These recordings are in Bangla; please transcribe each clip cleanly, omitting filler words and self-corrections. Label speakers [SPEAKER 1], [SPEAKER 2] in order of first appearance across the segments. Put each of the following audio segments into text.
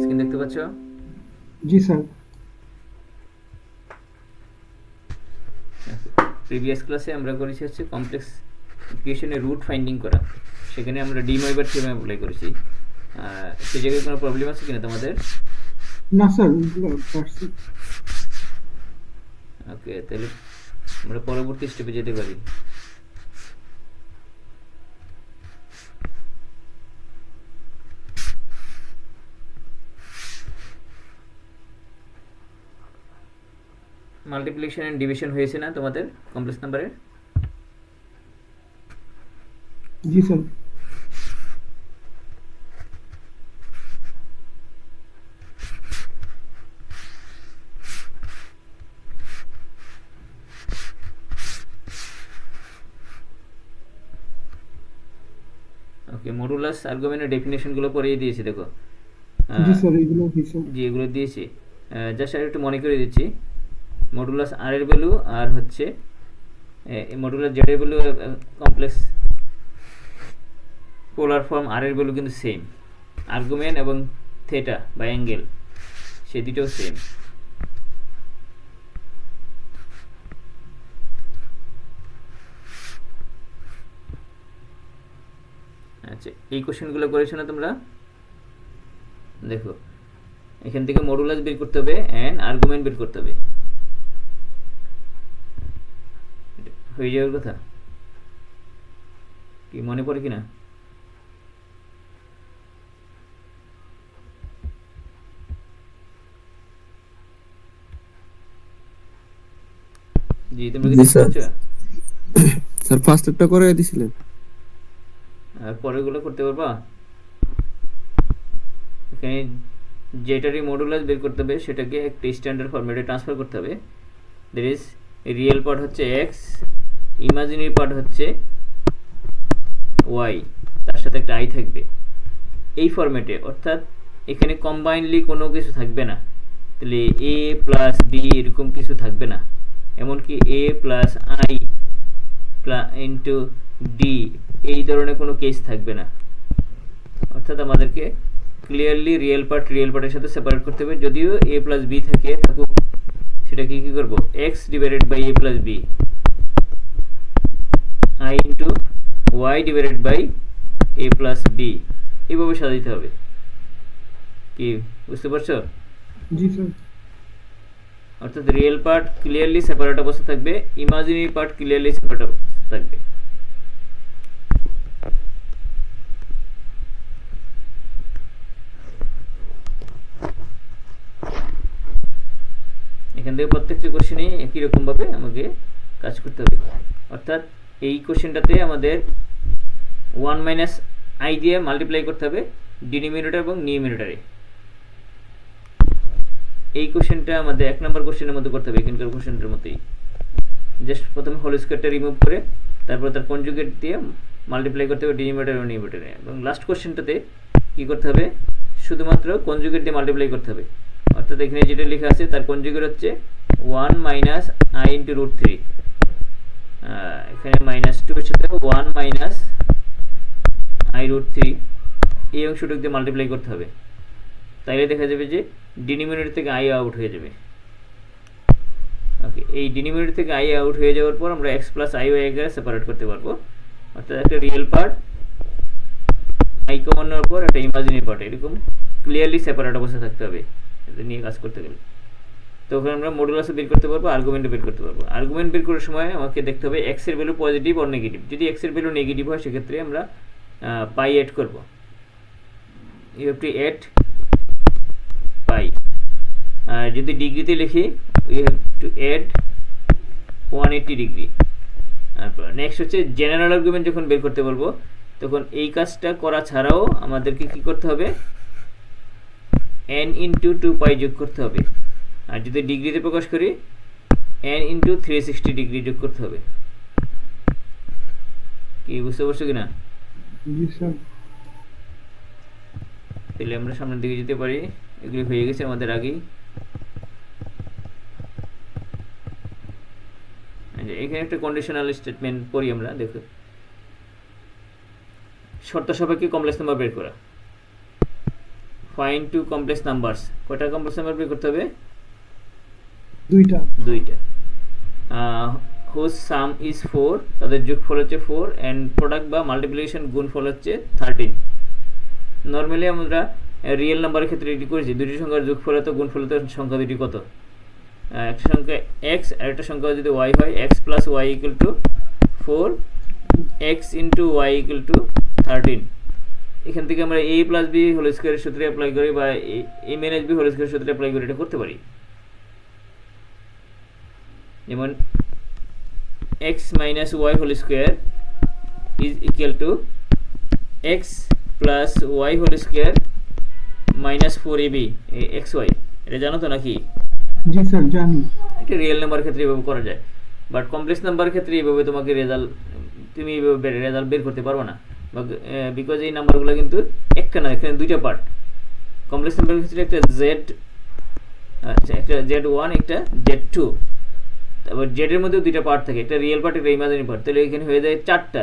[SPEAKER 1] স্ক্রিন দেখতে পাচ্ছ?
[SPEAKER 2] জি স্যার।
[SPEAKER 1] প্রিভিয়াস ক্লাসে আমরা করেছি হচ্ছে কমপ্লেক্স ইকুয়েশনের রুট ফাইন্ডিং করা, সেখানে আমরা ডি ময়বার থিওরেম অ্যাপ্লাই করেছি। সেই জায়গায় কোনো প্রবলেম আছে কিনা তোমাদের?
[SPEAKER 2] না স্যার, ওগুলো পারছি।
[SPEAKER 1] ওকে, তাহলে আমরা পরবর্তী স্টেপে যেতে পারি। মাল্টিপ্লিকেশন অ্যান্ড ডিভিশন হয়েছে না তোমাদের কমপ্লেক্স নাম্বারের?
[SPEAKER 2] জি স্যার।
[SPEAKER 1] ওকে, মডুলাস আর্গুমেন্টের ডেফিনেশনগুলো পড়িয়ে দিয়েছি, দেখো।
[SPEAKER 2] জি স্যার, এগুলো হয়েছে।
[SPEAKER 1] যে এগুলো দিয়েছি, জাস্ট আর একটু মনে করে দিচ্ছি। মডুলাস আর এর ভ্যালু আর হচ্ছে মডুলাস জেড এর ভ্যালু, কমপ্লেক্স পোলার ফর্ম আর এর ভ্যালু কিন্তু সেম। আর্গুমেন্ট এবং থেটা বা অ্যাঙ্গেল, সে দুটোও সেম। আচ্ছা, এই কোশ্চেনগুলো করেছো না তোমরা? দেখো, এখান থেকে মডুলাস বের করতে হবে অ্যান্ড আর্গুমেন্ট বের করতে হবে, হয়ে যাওয়ার কথা। কি মনে পড়ে কিনা? জি, তোমরা কি
[SPEAKER 3] জি
[SPEAKER 1] দেখতে
[SPEAKER 3] স্যার।
[SPEAKER 1] পাচ্ছ?
[SPEAKER 3] স্যার ফার্স্ট একটা করে দিছিলেন।
[SPEAKER 1] আর পরেরগুলো করতে পারবা? এখানে যেটারই মডুলাস বের করতে হবে সেটাকে একটা স্ট্যান্ডার্ড ফরম্যাটে ট্রান্সফার করতে হবে। দের ইজ রিয়েল পার্ট হচ্ছে এক্স, ইমাজিনারি পার্ট হচ্ছে ওয়াই, তার সাথে একটা আই থাকবে এই ফরম্যাটে। অর্থাৎ এখানে কম্বাইনলি কোনো কিছু থাকবে না, তাহলে এ প্লাস বি এরকম কিছু থাকবে না। এমনকি এ প্লাস আই ইন্টু ডি এই ধরনের কোনো কেস থাকবে না। অর্থাৎ আমাদেরকে ক্লিয়ারলি রিয়েল পার্টের সাথে সেপারেট করতে হবে। যদিও এ প্লাস বি থাকুক, সেটাকে কী করবো, x divided by a plus b, i into y divided by a plus b, এইভাবে সাজাইতে হবে। কি বুঝতে পারছো?
[SPEAKER 2] জি স্যার।
[SPEAKER 1] অর্থাৎ রিয়েল পার্ট ক্লিয়ারলি সেপারেট অবস্থা থাকবে, ইমাজিনারি পার্ট ক্লিয়ারলি সেপারেট অবস্থা থাকবে। এখান থেকে প্রত্যেকটি কোশ্চেনই একই রকমভাবে আমাকে কাজ করতে হবে। অর্থাৎ এই কোশ্চেনটাতে আমাদের 1 মাইনাস আই দিয়ে মাল্টিপ্লাই করতে হবে ডিনোমিনেটর এবং নিউমিনেটরে। এই কোশ্চেনটা আমাদের 1 নম্বর কোশ্চেনের মধ্যে করতে হবে, এখানকার কোশ্চেনটার মতোই। জাস্ট প্রথমে হোল স্কোয়ারটা রিমুভ করে তারপর তার কনজুগেট দিয়ে মাল্টিপ্লাই করতে হবে ডিনোমিনেটর এবং নিউমিনেটরে। এবং লাস্ট কোশ্চেনটাতে কী করতে হবে, শুধুমাত্র কনজুগেট দিয়ে মাল্টিপ্লাই করতে হবে। অর্থাৎ এখানে যেটা লেখা আছে তার কনজুগেট হচ্ছে 1 মাইনাস আই ইন্টু রুট 3, এখানে -2 এর সাথে 1 মাইনাস আই রুট 3 এই অংশটুক দিয়ে মাল্টিপ্লাই করতে হবে। তাইলে দেখা যাবে যে ডিনোমিনেটর থেকে আই আউট হয়ে যাবে। ওকে, এই ডিনোমিনেটর থেকে আই আউট হয়ে যাওয়ার পর আমরা এক্স প্লাস আই ওয়াই এগারে সেপারেট করতে পারবো। অর্থাৎ একটা রিয়েল পার্ট আই কমন নেওয়ার পর একটা ইমাজিনারি পার্ট এরকম ক্লিয়ারলি সেপারেট অবস্থা থাকতে হবে এটা নিয়ে কাজ করতে গেলে। তো ওখানে আমরা মডুলাসও বের করতে পারবো, আর্গুমেন্টও বের করতে পারবো। আর্গুমেন্ট বের করার সময় আমাকে দেখতে হবে এক্স এর ভ্যালু পজিটিভ অর নেগেটিভ। যদি এক্স এর ভ্যালু নেগেটিভ হয় সেক্ষেত্রে আমরা পাই অ্যাড করবো। You have to add pi. আর যদি ডিগ্রিতে লিখি you have to add 180 degree. তারপর নেক্সট হচ্ছে জেনারেল আর্গুমেন্ট যখন বের করতে বলবো তখন এই কাজটা করা ছাড়াও আমাদেরকে কি করতে হবে, n ইন্টু 2 পাই যোগ করতে হবে। আর যদি ডিগ্রিতে প্রকাশ করি n ইন্টু 360 ডিগ্রি যোগ করতে হবে। কি বুঝতে পারছো কিনা?
[SPEAKER 2] জি স্যার।
[SPEAKER 1] তাহলে আমরা সামনের দিকে যেতে পারি। এগুলি হয়ে গেছে আমাদের আগেই। এখানে একটা কন্ডিশনাল স্টেটমেন্ট পড়ি আমরা, দেখো। শর্ত সাপেক্ষে কমপ্লেক্স নাম্বার বের করা। ফাইন্ড টু কমপ্লেক্স নাম্বারস, কয়টা কমপ্লেক্স নাম্বার বের করতে হবে?
[SPEAKER 2] দুইটা।
[SPEAKER 1] দুইটা। হুজ সাম ইজ 4, তাদের যোগফল হচ্ছে 4 অ্যান্ড প্রোডাক্ট বা মাল্টিপ্লিকেশন গুণফল হচ্ছে 13। নর্মালি আমরা রিয়েল নাম্বারের ক্ষেত্রে এটি করেছি, দুটি সংখ্যার যোগফল তো গুণফল তো সংখ্যা দুটি কত, একটা সংখ্যা এক্স আর একটা সংখ্যা যদি ওয়াই হয়, x plus y equal to 4, x into y equal to 13। এখান থেকে আমরা এ প্লাস বি হোল স্কোয়ারের সূত্রে অ্যাপ্লাই করি বা এ মাইনাস বি হোল স্কোয়ারের সূত্রে অ্যাপ্লাই করে এটা করতে পারি। যেমন x minus y whole square is equal to x plus y whole square minus 4ab x y. এটা জানো তো নাকি?
[SPEAKER 2] জি স্যার জানি।
[SPEAKER 1] এটা রিয়েল নাম্বার ক্ষেত্রে এভাবে করা যায়, বাট কমপ্লেক্স নাম্বার ক্ষেত্রে এইভাবে তোমাকে তুমি এইভাবে রেজাল্ট বের করতে পারবে না, বিকজ এই নাম্বারগুলো কিন্তু একটা না, এখানে দুইটা পার্ট। কমপ্লেক্স নাম্বারের ক্ষেত্রে একটা Z1 একটা Z2, তারপর জেডের মধ্যেও দুইটা পার্ট থাকে, একটা রিয়েল পার্ট একটা ইমাজিনারি পার্ট, তাহলে এখানে হয়ে যায় 4টা।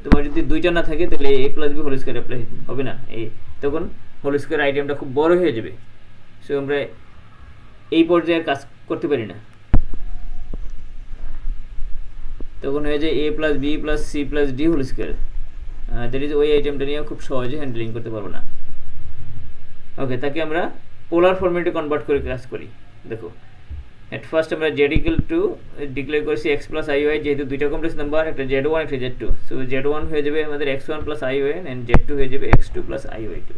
[SPEAKER 1] তোমার যদি দুইটা না থাকে তাহলে a plus b whole square apply হবে না, তখন হোল স্কোয়ার আইটেমটা খুব বড় হয়ে যাবে। সো আমরা এই পর্যায়ে কাজ করতে পারি না, তখন হয়ে যায় a plus b plus c plus d whole square. That is ওই আইটেমটা নিয়ে খুব সহজে হ্যান্ডলিং করতে পারবো না। ওকে, তাকে আমরা পোলার ফরম্যাটে কনভার্ট করে কাজ করি। দেখো, এট ফার্স্ট আমরা জেড ইকুয়াল টু ডিক্লেয়ার করেছি এক্স প্লাস আই ওয়াই, যেহেতু দুইটা কমপ্লেক্স নাম্বার, একটা Z1 একটা Z2। সো Z1 হয়ে যাবে আমাদের x1 plus i Y and Z2 হয়ে যাবে x2 plus i y two.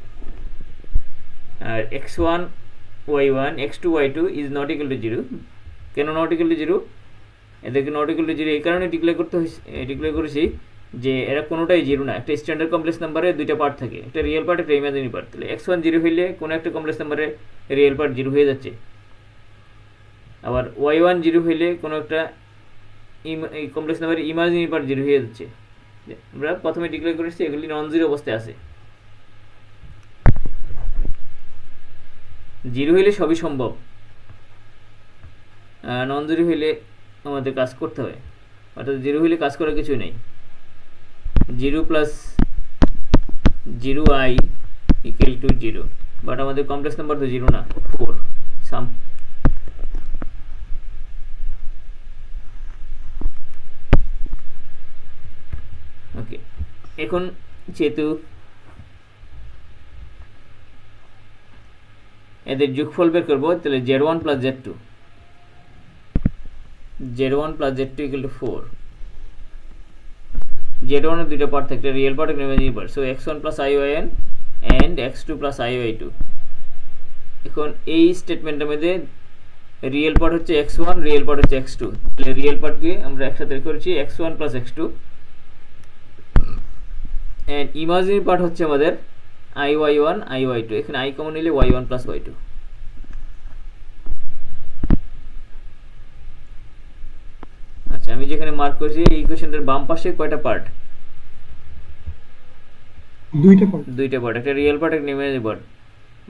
[SPEAKER 1] আর x1 y1 x2 y2 is not equal to 0। কেন নট ইকুয়াল টু 0? এদেরকে নট ইকুয়াল টু 0 এই কারণে ডিক্লেয়ার করেছি যে এরা কোনোটাই 0 না। একটা স্ট্যান্ডার্ড কমপ্লেক্স নাম্বারে দুইটা পার্ট থাকে, একটা রিয়েল পার্ট একটা ইমাজিনারি পার্ট। তাহলে x1 0 হইলে কোনো একটা কমপ্লেক্স নাম্বারে রিয়েল পার্ট 0 হয়ে যাচ্ছে, আবার y1 0 হইলে কোনো একটা কমপ্লেক্স নাম্বারে ইমাজিনারি পার্ট 0 হয়ে যাচ্ছে। আমরা প্রথমে ডিক্লেয়ার করেছি এগুলি নন জিরো অবস্থায় আছে। 0 হইলে সবই সম্ভব, নন জিরো হইলে আমাদের কাজ করতে হয়, অর্থাৎ 0 হইলে কাজ করার কিছুই নেই। 0 plus 0i equal to 0, but আমাদের কমপ্লেক্স নাম্বার তো 0 না, 4 সাম। ওকে, এখন যেহেতু এদের যোগফল বের করবো, তাহলে Z1 plus Z2 equal to 4। Z1 এর দুইটা পার্ট থাকে, রিয়েল পার্ট একটা imaginary part. So x1 plus ION and x2 plus IOI2। এখন এই স্টেটমেন্টের মধ্যে রিয়েল পার্ট হচ্ছে x1, রিয়েল পার্ট হচ্ছে x2। তাহলে রিয়েল পার্টকে আমরা একসাথে করেছি x1 plus x2 and imaginary part হচ্ছে আমাদের IY1 IY2। এখানে i কমন নিলে y1 প্লাস y2। আচ্ছা, আমি যেখানে মার্ক করেছি এই ইকুয়েশনটার বাম পাশে কয়টা পার্ট? দুইটা পার্ট, একটা রিয়েল পার্ট একটা ইমাজিনারি পার্ট।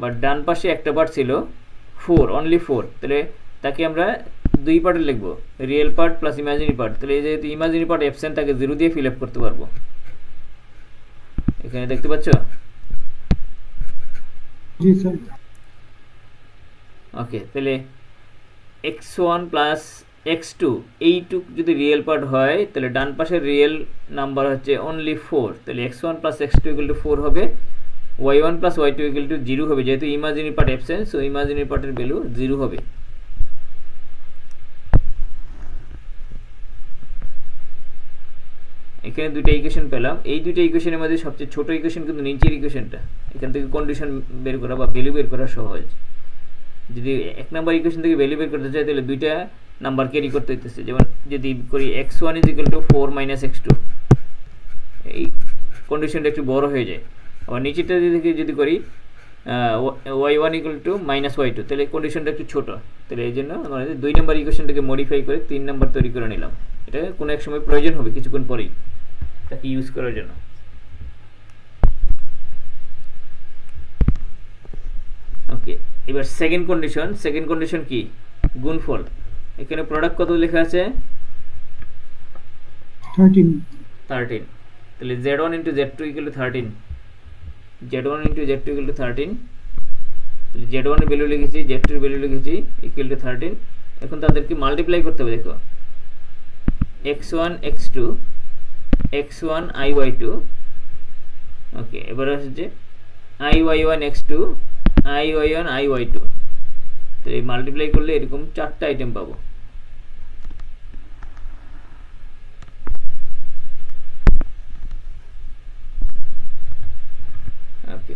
[SPEAKER 1] বাট ডান পাশে একটা পার্ট ছিল 4, অনলি 4। তাহলে তাকে আমরা দুই পার্টে লিখবো, real part plus imaginary part. তাহলে এই যেহেতু ইমাজিনারি পার্ট অ্যাবসেন্ট, তাকে 0 দিয়ে ফিল আপ করতে পারবো। এখানে দেখতে পাচ্ছ?
[SPEAKER 2] জি স্যার।
[SPEAKER 1] ওকে, তাহলে x1 প্লাস x2 এইটুক যদি রিয়েল পার্ট হয়, তাহলে ডান পাশের রিয়েল নাম্বার হচ্ছে অনলি 4। তাহলে x1 plus x2 equal to 4 হবে, y1 plus y2 equal to 0 হবে। যেহেতু imaginary part absent, so imaginary পার্টের ভ্যালু 0 হবে। এখানে দুইটা ইকুয়েশন পেলাম। এই দুইটা ইকুয়েশনের মধ্যে সবচেয়ে ছোট ইকুয়েশন কিন্তু নিচের ইকুয়েশনটা। এখান থেকে কন্ডিশন বের করা বা ভ্যালু বের করা সহজ। যদি এক নাম্বার ইকুয়েশন থেকে ভ্যালু বের করতে চাই, তাহলে দুইটা নাম্বার ক্যারি করতে হইতেছে। যেমন যদি করি x1 is equal to 4 minus x2, এই কন্ডিশনটা একটু বড় হয়ে যায়। আবার নিচেরটা যদি করি y1 equal to minus y2, তাহলে কন্ডিশনটা একটু ছোট। তাহলে এই জন্য আমরা 2 নাম্বার ইকুয়েশনটাকে মডিফাই করে 3 নাম্বার তৈরি করে নিলাম। এটা কোনো এক সময় প্রয়োজন হবে কিছুক্ষণ পরেই তাকে ইউজ করার জন্য। ওকে, এবার সেকেন্ড কন্ডিশন কি? গুণফল। এখানে প্রোডাক্ট কত লেখা আছে? 13। তাহলে Z1 into Z2 equal to 13, Z1 into Z2 equal to 13 Z ওয়ানের ভ্যালু লিখেছি, জেড টুর ভ্যালু লিখেছি ইকুয়াল টু 13। এখন তাদেরকে মাল্টিপ্লাই করতে হবে। দেখো x1 x2 x1 iy2, ওকে, এবার আসছে iy1 x2 iy1 iy2। তো এই মাল্টিপ্লাই করলে এরকম 4টা আইটেম পাবো। ওকে,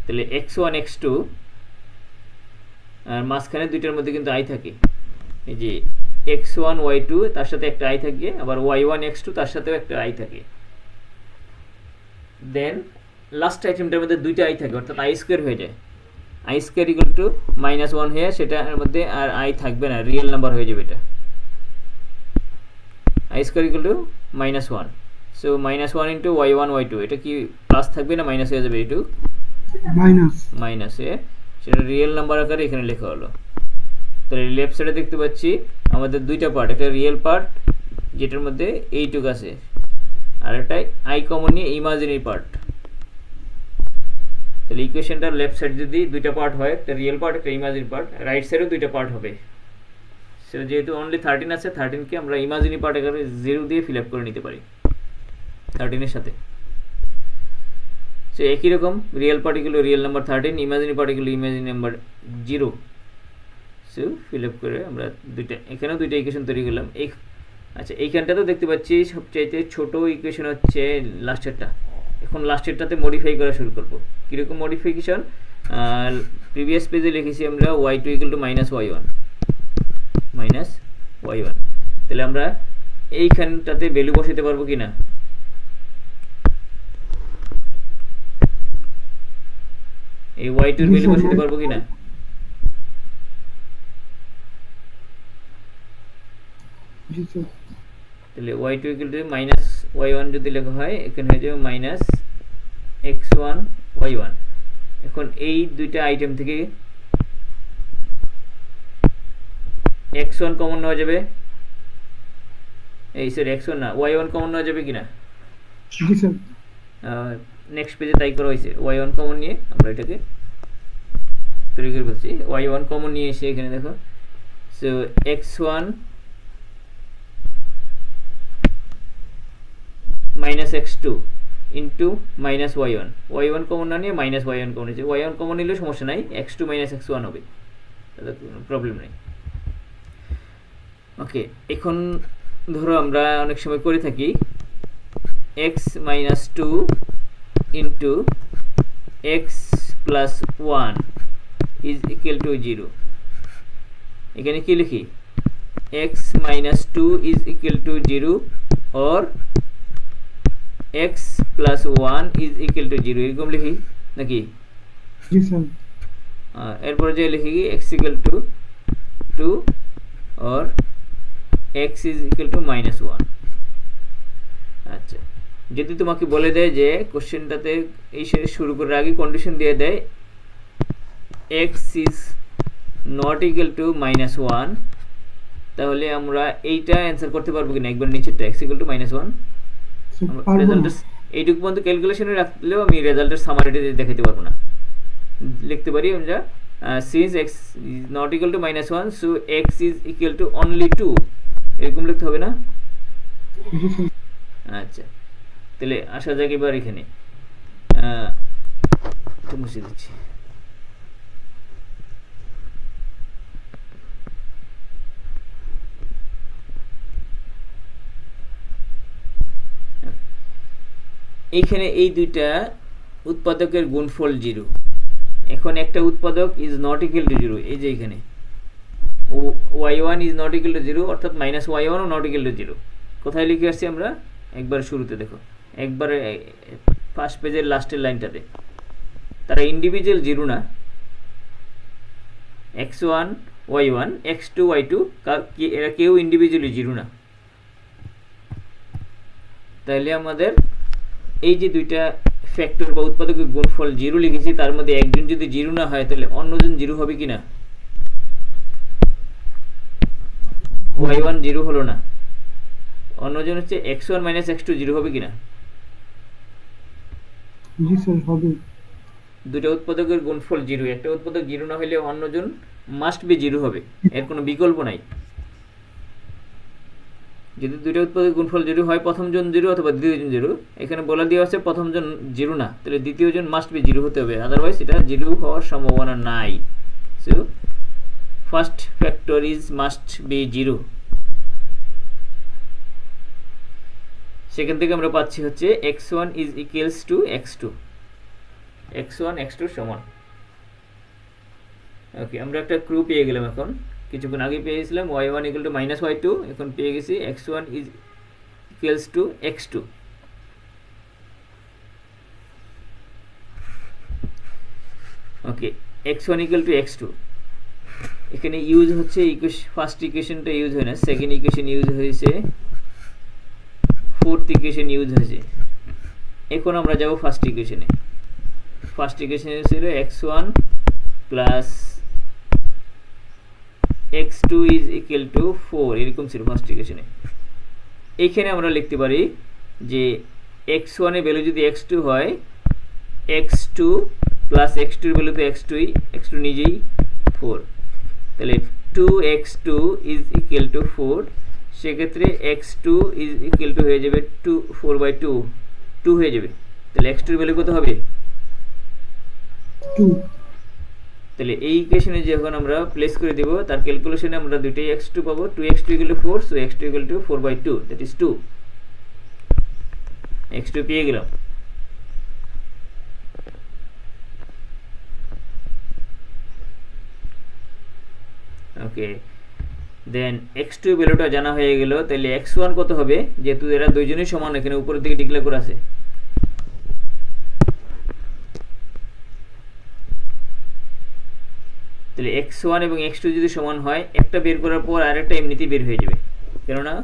[SPEAKER 1] তাহলে x1 x2 আর মাঝখানে দুইটার মধ্যে কিন্তু আই থাকে, এই যে x1 y2 তার সাথে একটা আই থাকে, আবার y1 x2 তার সাথেও একটা আই থাকে। দেন লাস্ট আইটেমটার মধ্যে দুইটা আই থাকে, অর্থাৎ আই স্কোয়ার হয়ে যায়। আই স্কোয়ার ইকুয়াল টু -1 হয়ে সেটার মধ্যে আর আই থাকবে না, রিয়েল নাম্বার হয়ে যাবে এটা। I square equal to -1, so -1 into y1 y2, এটা কি প্লাস থাকবে না মাইনাস হয়ে যাবে? এটু মাইনাস হয়ে সেটা রিয়েল নাম্বার আকারে এখানে লেখা হলো। তাহলে লেফট সাইডে দেখতে পাচ্ছি আমাদের দুইটা পার্ট, একটা রিয়েল পার্ট যেটার মধ্যে এইটুক আছে, আর একটা আই কমন নিয়ে ইমাজিনারি পার্ট। তাহলে ইকুয়েশনটার লেফট সাইড যদি দুইটা পার্ট হয়, একটা রিয়েল পার্ট একটা ইমাজিনারি পার্ট, রাইট সাইডেও দুইটা পার্ট হবে। সেটা যেহেতু অনলি 13 আছে, 13কে আমরা ইমাজিনারি পার্ট আকারে 0 দিয়ে ফিল আপ করে নিতে পারি 13 এর সাথে। সো একই রকম রিয়েল পার্টিকুলো রিয়েল নাম্বার 13, ইমাজিনারি পার্টিকুলো imaginary number 0। So fill up করে আমরা দুইটা, এখানেও দুইটা ইকুয়েশন তৈরি করলাম। আচ্ছা, এইখানটাতেও দেখতে পাচ্ছি সবচাইতে ছোট ইকুয়েশন হচ্ছে লাস্টেরটা। এখন লাস্টেরটাতে মডিফাই করা শুরু করবো। কীরকম মডিফিকেশন? প্রিভিয়াস পেজে লিখেছি আমরা y2 equal two -y1 -y1। তাহলে আমরা এইখানটাতে ভ্যালু বসাতে পারবো কি না? এই y2 এর ভ্যালু বসাতে পারবো কি না? তাহলে y2 ইকুয়াল টু -y1 যদি লেখা হয়, এখানে হয়ে যাবে -x1 y1। এখন এই দুইটা আইটেম থেকে x1 কমন নেওয়া যাবে, এই সরি x1 না y1 কমন নেওয়া যাবে কিনা?
[SPEAKER 2] জি স্যার।
[SPEAKER 1] নেক্সট পেজে তাই করা হয়েছে। y1 কমন নিয়ে আমরা এটাকে তৈরি করে বলছি। y1 কমন নিয়ে এসে এখানে দেখো, so x1 -x2 into -y1, y1 common না নিয়ে -y1 কমন নিয়েছে। y1 কমন নিলেও সমস্যা নাই, x2 -x1 হবে, তাহলে কোনো প্রবলেম নেই। ওকে, এখন ধরো আমরা অনেক সময় করে থাকি x - 2 into x + 1 is equal to 0। এখানে কি লিখি? x - 2 is equal to 0 or x + 1 is equal to 0, এরকম লিখি নাকি?
[SPEAKER 2] জি স্যার।
[SPEAKER 1] এরপরে যে লিখি কি x equal to 2 or x is equal to -1। আচ্ছা, যদি তোমাকে বলে দেয় যে কোশ্চেনটাতে এই শুরু করার আগে কন্ডিশন দিয়ে দেয় x is not equal to -1, তাহলে আমরা এইটা অ্যান্সার করতে পারবো কিনা? একবার নিচেরটা x ইকুয়াল টু -1, রেজাল্টের এইটুকু পর্যন্ত ক্যালকুলেশনে রাখলেও আমি রেজাল্টের সামারিটা দেখাতে পারবো না। লিখতে পারি আমরা since x is not equal to -1 so x is equal to only 2, এরকম লিখতে হবে না? আচ্ছা, তাহলে আসা যাক এবার এখানে একটু মুছে দিচ্ছি। এইখানে এই দুইটা উৎপাদকের গুণফল 0। এখন একটা উৎপাদক ইজ নট ইকুয়াল টু 0, এই যে এখানে y1 is not equal to 0, অর্থাৎ -y1 O not equal to 0। কোথায় লিখে আসছি আমরা? একবার শুরুতে দেখো, একবারে ফার্স্ট পেজের লাস্টের লাইনটাতে। তারা ইন্ডিভিজুয়াল 0 না, x1 y1 x2 y2 এরা কেউ ইন্ডিভিজুয়ালি 0 না। তাহলে আমাদের এই যে দুইটা ফ্যাক্টর বা উৎপাদকের গুণফল 0 লিখেছি, তার মধ্যে একজন যদি 0 না হয় তাহলে অন্যজন 0 হবে কিনা? y1 0 হলো না, অন্যজন হচ্ছে x1 - x2 0 হবে কিনা?
[SPEAKER 2] জি স্যার, হবে।
[SPEAKER 1] দুটো উৎপাদকের গুণফল 0, একটা উৎপাদক 0 না হলে অন্যজন মাস্ট বি 0 হবে, এর কোনো বিকল্প নাই। যদি দুটো উৎপাদকের গুণফল 0 হয়, প্রথমজন 0 অথবা দ্বিতীয়জন 0, এখানে বলে দেওয়া আছে প্রথমজন 0 না, তাহলে দ্বিতীয়জন মাস্ট বি 0 হতে হবে, আদারওয়াইজ এটা 0 হওয়ার সম্ভাবনা নাই। So first factor is must be 0। সেখান থেকে আমরা পাচ্ছি হচ্ছে x1 is equals to x2, x1 x2 সমান। ওকে, আমরা একটা ক্লু পেয়ে গেলাম। এখন কিছুক্ষণ আগে পেয়েছিলাম y1 equal to minus y2, এখন পেয়ে গেছি x1 is equals to x2। Okay, x1 equal to x2, এখানে ইউজ হচ্ছে ফার্স্ট ইকুয়েশনটা ইউজ হয় না, সেকেন্ড ইকুয়েশন ইউজ হয়েছে, ফোর্থ ইকুয়েশন ইউজ হয়েছে। এখন আমরা যাব ফার্স্ট ইকুয়েশনে। ফার্স্ট ইকুয়েশনে ছিল x1 plus x2 is equal to 4, এরকম ছিল ফার্স্ট ইকুয়েশনে। এইখানে আমরা লিখতে পারি যে x1 এর ভ্যালু যদি x2 হয়, x2 প্লাস x2 এর ভ্যালু তো x2ই, x2 নিজেই 4, তাহলে 2x2 ইজ ইকুয়াল টু 4। সেক্ষেত্রে x2 ইজ ইকুয়াল টু হয়ে যাবে 4/2, 2 হয়ে যাবে। তাহলে x2 এর ভ্যালু কত হবে?
[SPEAKER 2] 2।
[SPEAKER 1] তাহলে এই ইকুয়েশনে যখন আমরা প্লেস করে দেব, তার ক্যালকুলেশনে আমরা দুইটাই x2 পাবো। 2x2 equal to 4, so x2 equal to 4/2, that is 2। x2 পেয়ে গেলাম। ওকে, দেন x2 ভ্যালুটা জানা হয়ে গেল, তাহলে x1 কত হবে? যেহেতু এরা দুইজনই সমান, এখানে উপরের দিকে ডিক্লেয়ার করা আছে। তাহলে x1 এবং x2 যদি সমান হয়, একটা বের করার পর আরেকটা এমনিতেই বের হয়ে যাবে, কেননা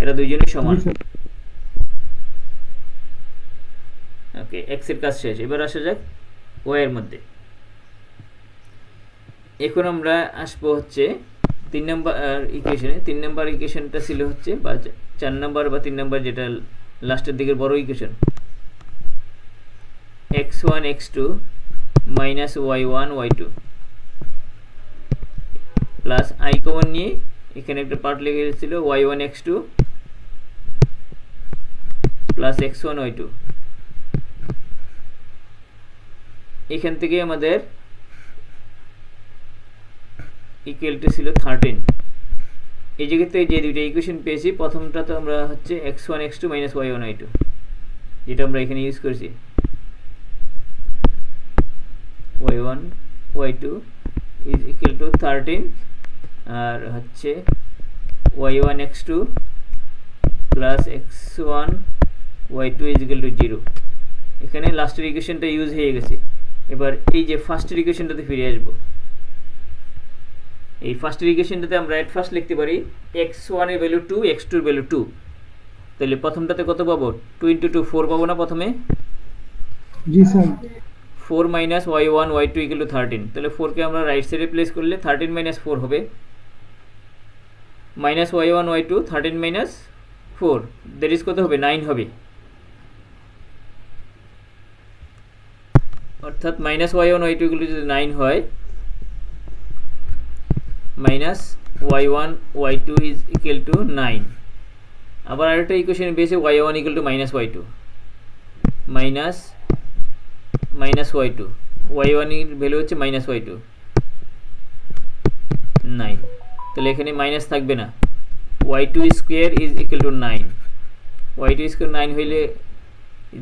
[SPEAKER 1] এরা দুইজনই সমান। ওকে, x এর কাজ শেষ। এবার আসা যাক y এর মধ্যে। এখন আমরা আসবো হচ্ছে 3 নম্বর ইকুয়েশনে। 3 নম্বর ইকুয়েশনটা ছিল হচ্ছে, বা 4 নম্বর বা 3 নম্বর, যেটা লাস্টের দিকের বড় equation, x1 x2 minus y1 y2 plus i common নিয়ে এখানে একটা পার্ট লেগে গেছিল y1 x2 plus x1 y2। এখান থেকে আমাদের ইকুয়াল টু ছিল 13। এই জায়গাতে যে দুইটা ইকুয়েশন পেয়েছি, প্রথমটা তো আমরা হচ্ছে x1 x2 minus y1 y2, যেটা আমরা এখানে ইউজ করেছি, y1 y2 is equal to 13, আর হচ্ছে y1 x2 plus x1 y2 is equal to 0। এখানে লাস্টের ইকুয়েশনটা ইউজ হয়ে গেছে। এবার এই যে ফার্স্টের ইকুয়েশনটাতে ফিরে আসবো। এই ফার্স্টের ইকুয়েশনটাতে আমরা এট ফার্স্ট লিখতে পারি x1 এর ভ্যালু 2, x2 এর ভ্যালু 2। তাহলে প্রথমটাতে কত পাবো? 2 × 2 4 পাবো না প্রথমে?
[SPEAKER 2] জি sir.
[SPEAKER 1] 4 minus y1 y2 equal to 13। তাহলে 4 কে আমরা রাইট সাইডে প্লেস করলে 13 মাইনাস 4 হবে, minus y1 y2, 13 minus 4, that is কত হবে? 9 হবে। অর্থাৎ minus y1 y2 equal to যদি 9 হয়, minus y1 y2 is equal two 9। আবার আরেকটা ইকুয়েশন পেয়েছে y1 equal to minus y2 minus y2, y1 এর ভ্যালু হচ্ছে মাইনাস y2 9। তাহলে এখানে মাইনাস থাকবে না, y2 square is equal two 9। y2 square 9 হইলে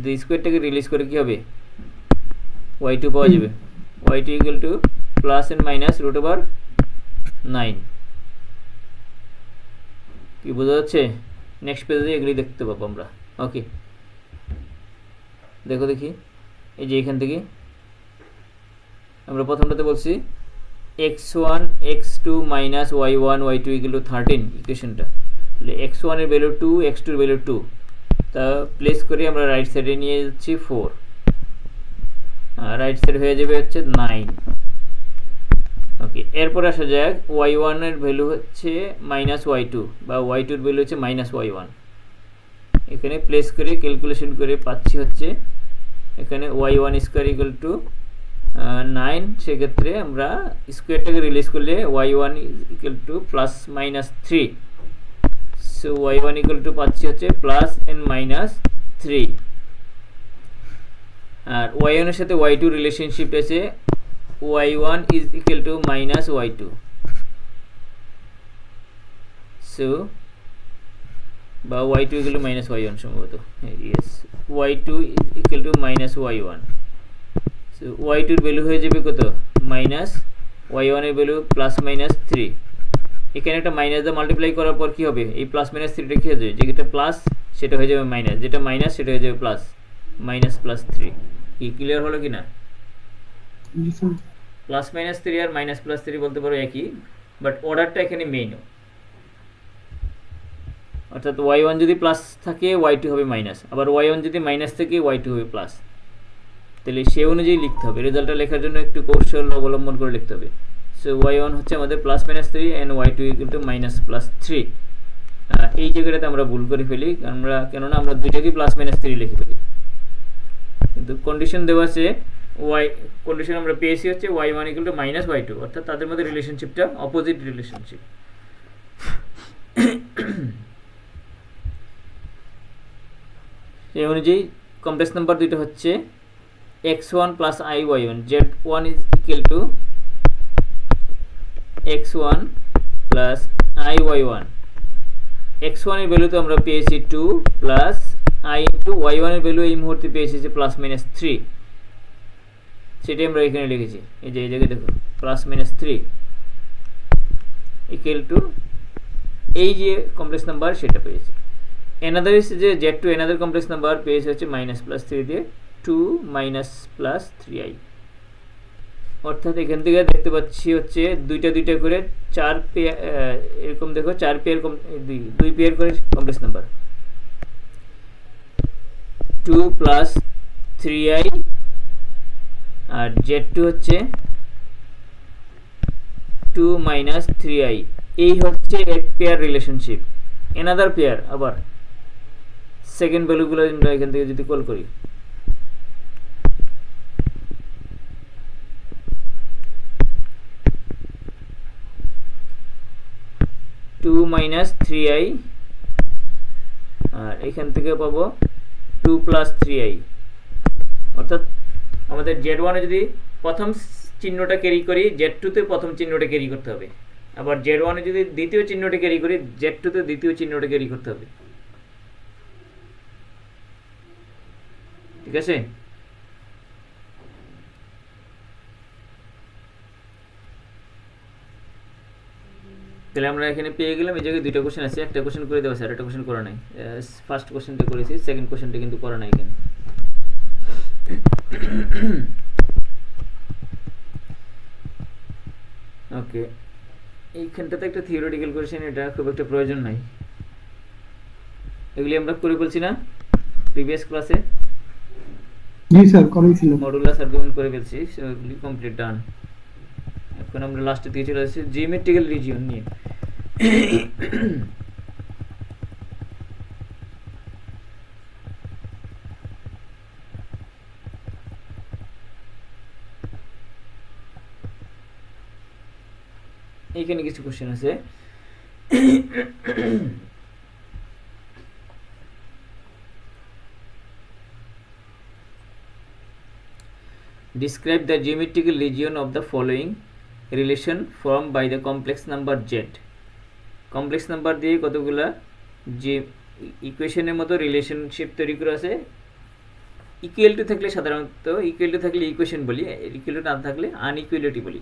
[SPEAKER 1] দুই স্কোয়ারটাকে রিলিজ করে কি হবে? y2 পাওয়া যাবে। y2 equal to plus and minus root over 9। কি বোঝা যাচ্ছে? নেক্সট পেজে এগুলি দেখতে পাবো আমরা। ওকে, দেখো দেখি, এই যে এখান থেকে আমরা প্রথমটাতে বলছি x1 x2 minus y1 y2 equal to 13 ইকুয়েশনটা। তাহলে x1 এর ভ্যালু 2, x2 এর ভ্যালু 2, তা প্লেস করে আমরা রাইট সাইডে নিয়ে যাচ্ছি 4, রাইট সাইড হয়ে যাবে হচ্ছে 9। ওকে, এরপর আসা যাক y1 এর ভ্যালু হচ্ছে মাইনাস y2, বা y2 এর ভ্যালু হচ্ছে মাইনাস y1। এখানে প্লেস করে ক্যালকুলেশন করে পাচ্ছি হচ্ছে এখানে y1 স্কোয়ার ইকুয়াল টু 9, সেক্ষেত্রে আমরা স্কোয়ারটাকে রিলিজ করলে y1 equal to plus minus 3, so y1 equal to পাচ্ছি হচ্ছে প্লাস এন মাইনাস 3, আর y1 এর সাথে y2 রিলেশনশিপ আছে y1 is equal two minus y2, so বা y2 equal two minus y1 সম্ভবত, yes, y2 is equal two minus y1, so y2 এর ভ্যালু হয়ে যাবে কত, মাইনাস, y1 এর ভ্যালু প্লাস মাইনাস 3, এখানে একটা মাইনাস দিয়ে মাল্টিপ্লাই করার পর কি হবে, এই প্লাস মাইনাস 3টা কি হয়ে যাবে, যেটা প্লাস সেটা হয়ে যাবে মাইনাস, যেটা মাইনাস সেটা হয়ে যাবে প্লাস, মাইনাস প্লাস 3, কি ক্লিয়ার হলো কি না?
[SPEAKER 2] জি স্যার।
[SPEAKER 1] প্লাস মাইনাস 3 আর মাইনাস প্লাস 3 বলতে পারো একই, বাট অর্ডারটা এখানে মেইন, অর্থাৎ y1 যদি প্লাস থাকে y2 হবে মাইনাস, আবার y1 যদি মাইনাস থাকে y2 হবে প্লাস, তাহলে সে অনুযায়ী লিখতে হবে, রেজাল্টটা লেখার জন্য একটু কৌশল অবলম্বন করে লিখতে হবে। সো y1 হচ্ছে আমাদের plus minus 3 and y2 equal two minus plus 3, এই জায়গাটাতে আমরা ভুল করে ফেলি, কেননা আমরা দুইটাকেই প্লাস মাইনাস 3 লিখে ফেলি, কিন্তু কন্ডিশন দেওয়া আছে কন্ডিশন আমরা পেয়েছি হচ্ছে y1 equal to minus y2, অর্থাৎ তাদের মধ্যে রিলেশনশিপটা অপোজিট রিলেশনশিপ। এই অনুযায়ী কমপ্লেক্স নাম্বার দুইটা হচ্ছে x1 plus iy1, z1 is equal two x1 plus iy1, x1 এর ভ্যালু তো আমরা পেয়েছি 2 প্লাস i ইন্টু y1 এর ভ্যালু এই মুহূর্তে পেয়েছি যে প্লাস মাইনাস 3, সেটাই আমরা এখানে লিখেছি, এই যে এই জায়গায় দেখো প্লাস মাইনাস 3 ইকুয়াল টু এই যে কমপ্লেক্স নাম্বার সেটা পেয়েছি। এনাদার ইস যে z2 এনাদার কমপ্লেক্স নাম্বার পেয়েছে হচ্ছে মাইনাস প্লাস 3 দিয়ে 2 মাইনাস প্লাস 3i, অর্থাৎ এখান থেকে দেখতে পাচ্ছি হচ্ছে দুইটা করে 4 পেয়ার, এরকম দেখো 4 পেয়ার, 2 পেয়ার করে কমপ্লেক্স নাম্বার, 2 প্লাস 3i, আর z2 হচ্ছে 2 মাইনাস 3i, এই হচ্ছে এক পেয়ার রিলেশনশিপ। এনাদার পেয়ার আবার সেকেন্ড ভ্যালুগুলো আমরা এখান থেকে যদি কল করি, টু মাইনাস 3i, আর এখান থেকে পাবো 2 প্লাস 3i, অর্থাৎ আমাদের z1 এ যদি প্রথম চিহ্নটা ক্যারি করি z2 তে প্রথম চিহ্নটা ক্যারি করতে হবে, আবার z1 এ যদি দ্বিতীয় চিহ্নটা ক্যারি করি z2 তে দ্বিতীয় চিহ্নটা ক্যারি করতে হবে, ঠিক আছে? তাহলে আমরা এখানে পেয়ে গেলাম, এই জায়গায় দুইটা কোশ্চেন আছে, একটা কোশ্চেন করে দেওয়া স্যার, একটা কোশ্চেন করা নাই, ফার্স্ট কোশ্চেনটা করেছি, সেকেন্ড কোশ্চেনটা কিন্তু করা নাই এখানে। ওকে, এইখানটাতে একটা থিওরিটিক্যাল কোশ্চেন, এটা খুব একটা প্রয়োজন নাই, এগুলি আমরা করে বলছি না প্রিভিয়াস ক্লাসে,
[SPEAKER 2] জি স্যার করেছিলাম।
[SPEAKER 1] মডুলাস আর্গুমেন্ট করে ফেলছি, সেগুলি কমপ্লিট ডান। এখন আমরা লাস্টের দিকে চলে আসছি জিওমেট্রিক্যাল রিজিয়ন নিয়ে। এইখানে কিছু কোশ্চেন আছে। Describe the geometrical region of the following relation formed by the complex number z. Complex number দিয়ে কতগুলা যে ইকুয়েশনের মতো রিলেশনশিপ তৈরি করা আছে, ইকুয়াল টু থাকলে সাধারণত ইকুয়াল টু থাকলে ইকুয়েশন বলি, ইকুয়াল টু না থাকলে আনইকুয়ালিটি বলি,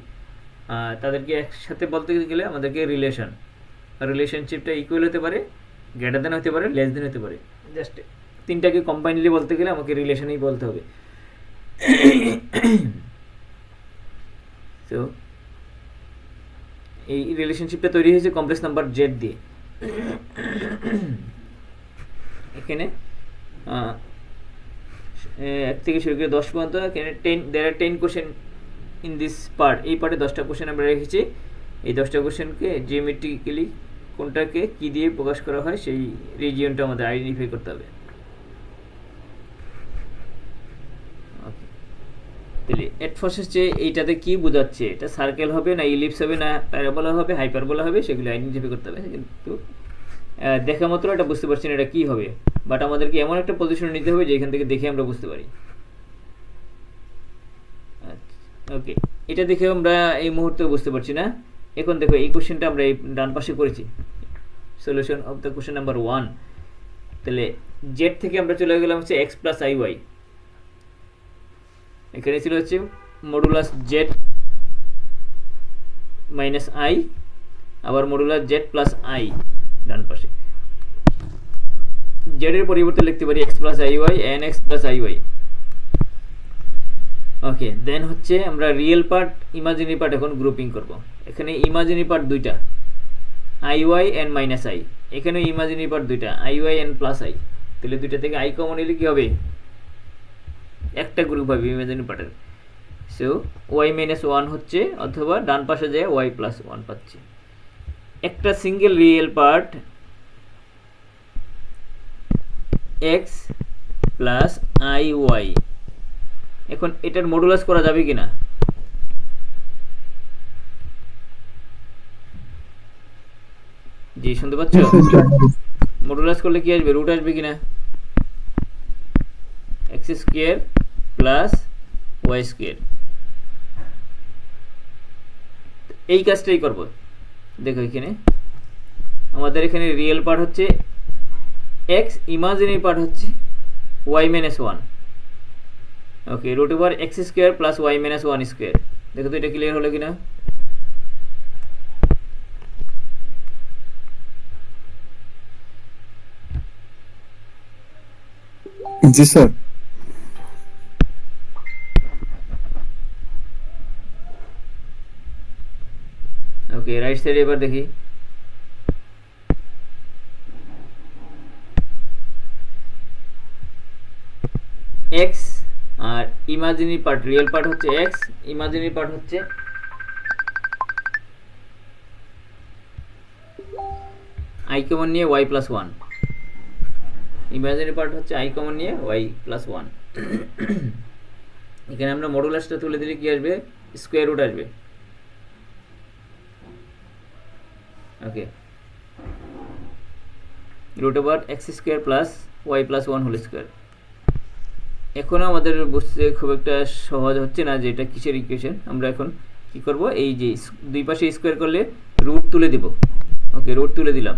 [SPEAKER 1] তাদেরকে একসাথে বলতে গেলে আমাদেরকে রিলেশনশিপটা ইকুয়াল হতে পারে, গ্রেটার দেন হতে পারে, লেস দেন হতে পারে, জাস্ট তিনটাকে কম্বাইনলি বলতে গেলে আমাকে রিলেশনই বলতে হবে। তো এই রিলেশনশিপটা তৈরি হয়েছে কমপ্লেক্স নাম্বার জেড দিয়ে। এখানে 1 থেকে শুরু করে 10 পর্যন্ত, এখানে 10 কোশ্চেন ইন দিস পার্ট, এই পার্টে 10টা কোশ্চেন আমরা রেখেছি। এই 10টা কোশ্চেনকে জিওমেট্রিক্যালি কোনটাকে কি দিয়ে প্রকাশ করা হয় সেই রিজিয়নটা আমাদের আইডেন্টিফাই করতে হবে। তাহলে এট ফার্স্ট হচ্ছে এইটাতে কি বোঝাচ্ছে, এটা সার্কেল হবে না ইলিপস হবে না প্যারাবোলা হবে হাইপারবোলা হবে, সেগুলো আইডেন্টিফাই করতে হবে। কিন্তু দেখা মাত্র এটা বুঝতে পারছি না এটা কি হবে, বাট আমাদেরকে এমন একটা পজিশন নিতে হবে যে এখান থেকে দেখে আমরা বুঝতে পারি। ওকে, এটা দেখে আমরা এই মুহূর্তে বুঝতে পারছি না। এখন দেখো এই কোশ্চেনটা আমরা এই ডান পাশে করেছি, solution of the question number 1। তাহলে জেড থেকে আমরা চলে গেলাম হচ্ছে এক্স প্লাস আই ওয়াই। এখানে ছিল হচ্ছে মডুলাস জেড মাইনাস আই, আবার মডুলাস জেড প্লাস আই ডান পাশে। জেড এর পরিবর্তে লিখতে পারি x plus i y and x plus i y. Okay, then হচ্ছে আমরা রিয়েল পার্ট ইমাজিনারি পার্ট এখন গ্রুপিং করব। এখানে ইমাজিনারি পার্ট দুইটা i y and minus i, এখানে ইমাজিনারি পার্ট দুইটা i y and plus i. তাহলে দুইটা থেকে আই কমন নিলে কি হবে, একটা গ্রুপ হবে ইমাজিনারি পার্টের। সো ওয়াই মাইনাস ওয়ান হচ্ছে, অথবা ডান পাশে যায় ওয়াই প্লাস ওয়ান পাচ্ছি। একটা single real part x plus i y. এখন এটার মডুলাস করা যাবে কিনা, জি শুনতে পাচ্ছ? মডুলাস করলে কি আসবে, রুট আসবে কিনা, x square plus y square. এই কাজটাই করব। দেখো এখানে আমাদের এখানে রিয়েল পার্ট হচ্ছে এক্স, ইমাজিনারি পার্ট হচ্ছে y minus one. Okay, root over x square plus y minus one square. দেখো তো এটা ক্লিয়ার হলো কিনা।
[SPEAKER 3] জি স্যার।
[SPEAKER 1] ওকে, রাইট সাইডে এবার দেখি। এক্স আর ইমাজিনারি পার্ট, রিয়েল পার্ট হচ্ছে এক্স, ইমাজিনারি পার্ট হচ্ছে আই কমন নিয়ে y plus one. Imaginary part হচ্ছে আই কমন নিয়ে ওয়াই প্লাস ওয়ান। এখানে আমরা মডুলাসটা তুলে দিলে কি আসবে, স্কোয়ার রুট আসবে। Okay, root over x square plus y plus one whole square. এখনও আমাদের বুঝতে খুব একটা সহজ হচ্ছে না যে এটা কিসের ইকুয়েশন। আমরা এখন কি করব, এই যে দুই পাশে স্কোয়ার করলে রুট তুলে দিব। ওকে, রুট তুলে দিলাম।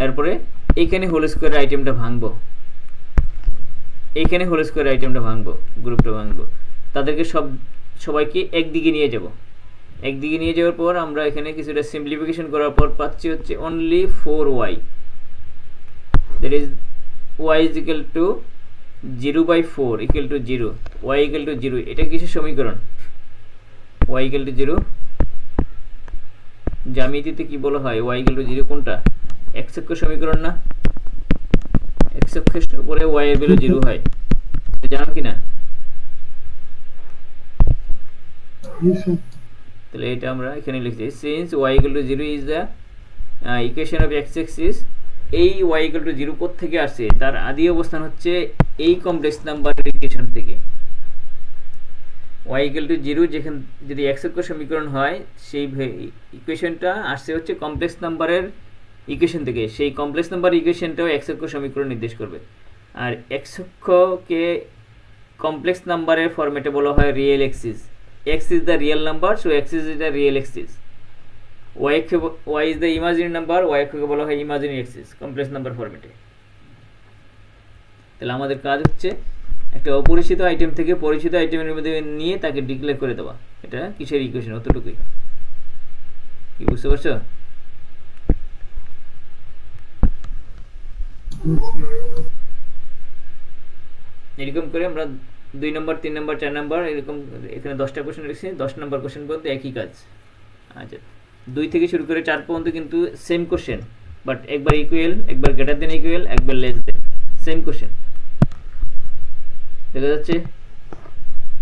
[SPEAKER 1] এরপরে এইখানে হোল স্কোয়ারের আইটেমটা ভাঙবো, এইখানে হোল স্কোয়ারের আইটেমটা ভাঙবো, গ্রুপটা ভাঙবো। তাদেরকে সবাইকে একদিকে নিয়ে যাব। একদিকে নিয়ে যাওয়ার পর আমরা এখানে কিছুটা সিম্পলিফিকেশন করার পর পাচ্ছি হচ্ছে only 4y, that is y is equal two 0/4 equal to 0, y equal to 0। এটা কিসের সমীকরণ, y ইকুয়াল টু 0 জ্যামিতিতে কি বলা হয়, y ইকুয়াল টু 0 কোনটা, x অক্ষ সমীকরণ না? x অক্ষের উপরে y এর ভ্যালু 0 হয়, জানো কি না? তাহলে এটা আমরা এখানে লিখছি, since y equal to 0 is the equation of x axis. এই y ইকুয়াল টু 0 কোথা থেকে আসছে, তার আদি অবস্থান হচ্ছে এই কমপ্লেক্স নাম্বারের ইকুয়েশন থেকে। y ইকুয়াল টু 0 যেখানে যদি x অক্ষ সমীকরণ হয়, সেই ইকুয়েশনটা আসছে হচ্ছে কমপ্লেক্স নাম্বারের ইকুয়েশন থেকে। সেই কমপ্লেক্স নাম্বার ইকুয়েশনটাও x অক্ষ সমীকরণ নির্দেশ করবে। আর x অক্ষকে কমপ্লেক্স নাম্বারের ফরম্যাটে বলা হয় real axis. x is the real number, so x is the real axis. y is the imaginary number, y অক্ষকে বলা হয় imaginary axis কমপ্লেক্স নাম্বার ফরম্যাটে। তাহলে আমাদের কাজ হচ্ছে একটা অপরিচিত আইটেম থেকে পরিচিত আইটেমের মধ্যে নিয়ে তাকে ডিক্লেয়ার করে দেওয়া। এটা কিসের ইকুয়েশন, অতটুকুই। কি বুঝতে পারছো? এরকম করে আমরা 2 নম্বর 3 নম্বর 4 নম্বর এরকম এখানে 10টা কোশ্চেন লিখছি, 10 নম্বর কোশ্চেন পর্যন্ত একই কাজ। আচ্ছা, 2 থেকে শুরু করে 4 পর্যন্ত কিন্তু সেম কোশ্চেন, বাট একবার ইকুয়াল, একবার গ্রেটার দেন ইকুয়াল, একবার লেস দেন, সেম কোশ্চেন। দেখা যাচ্ছে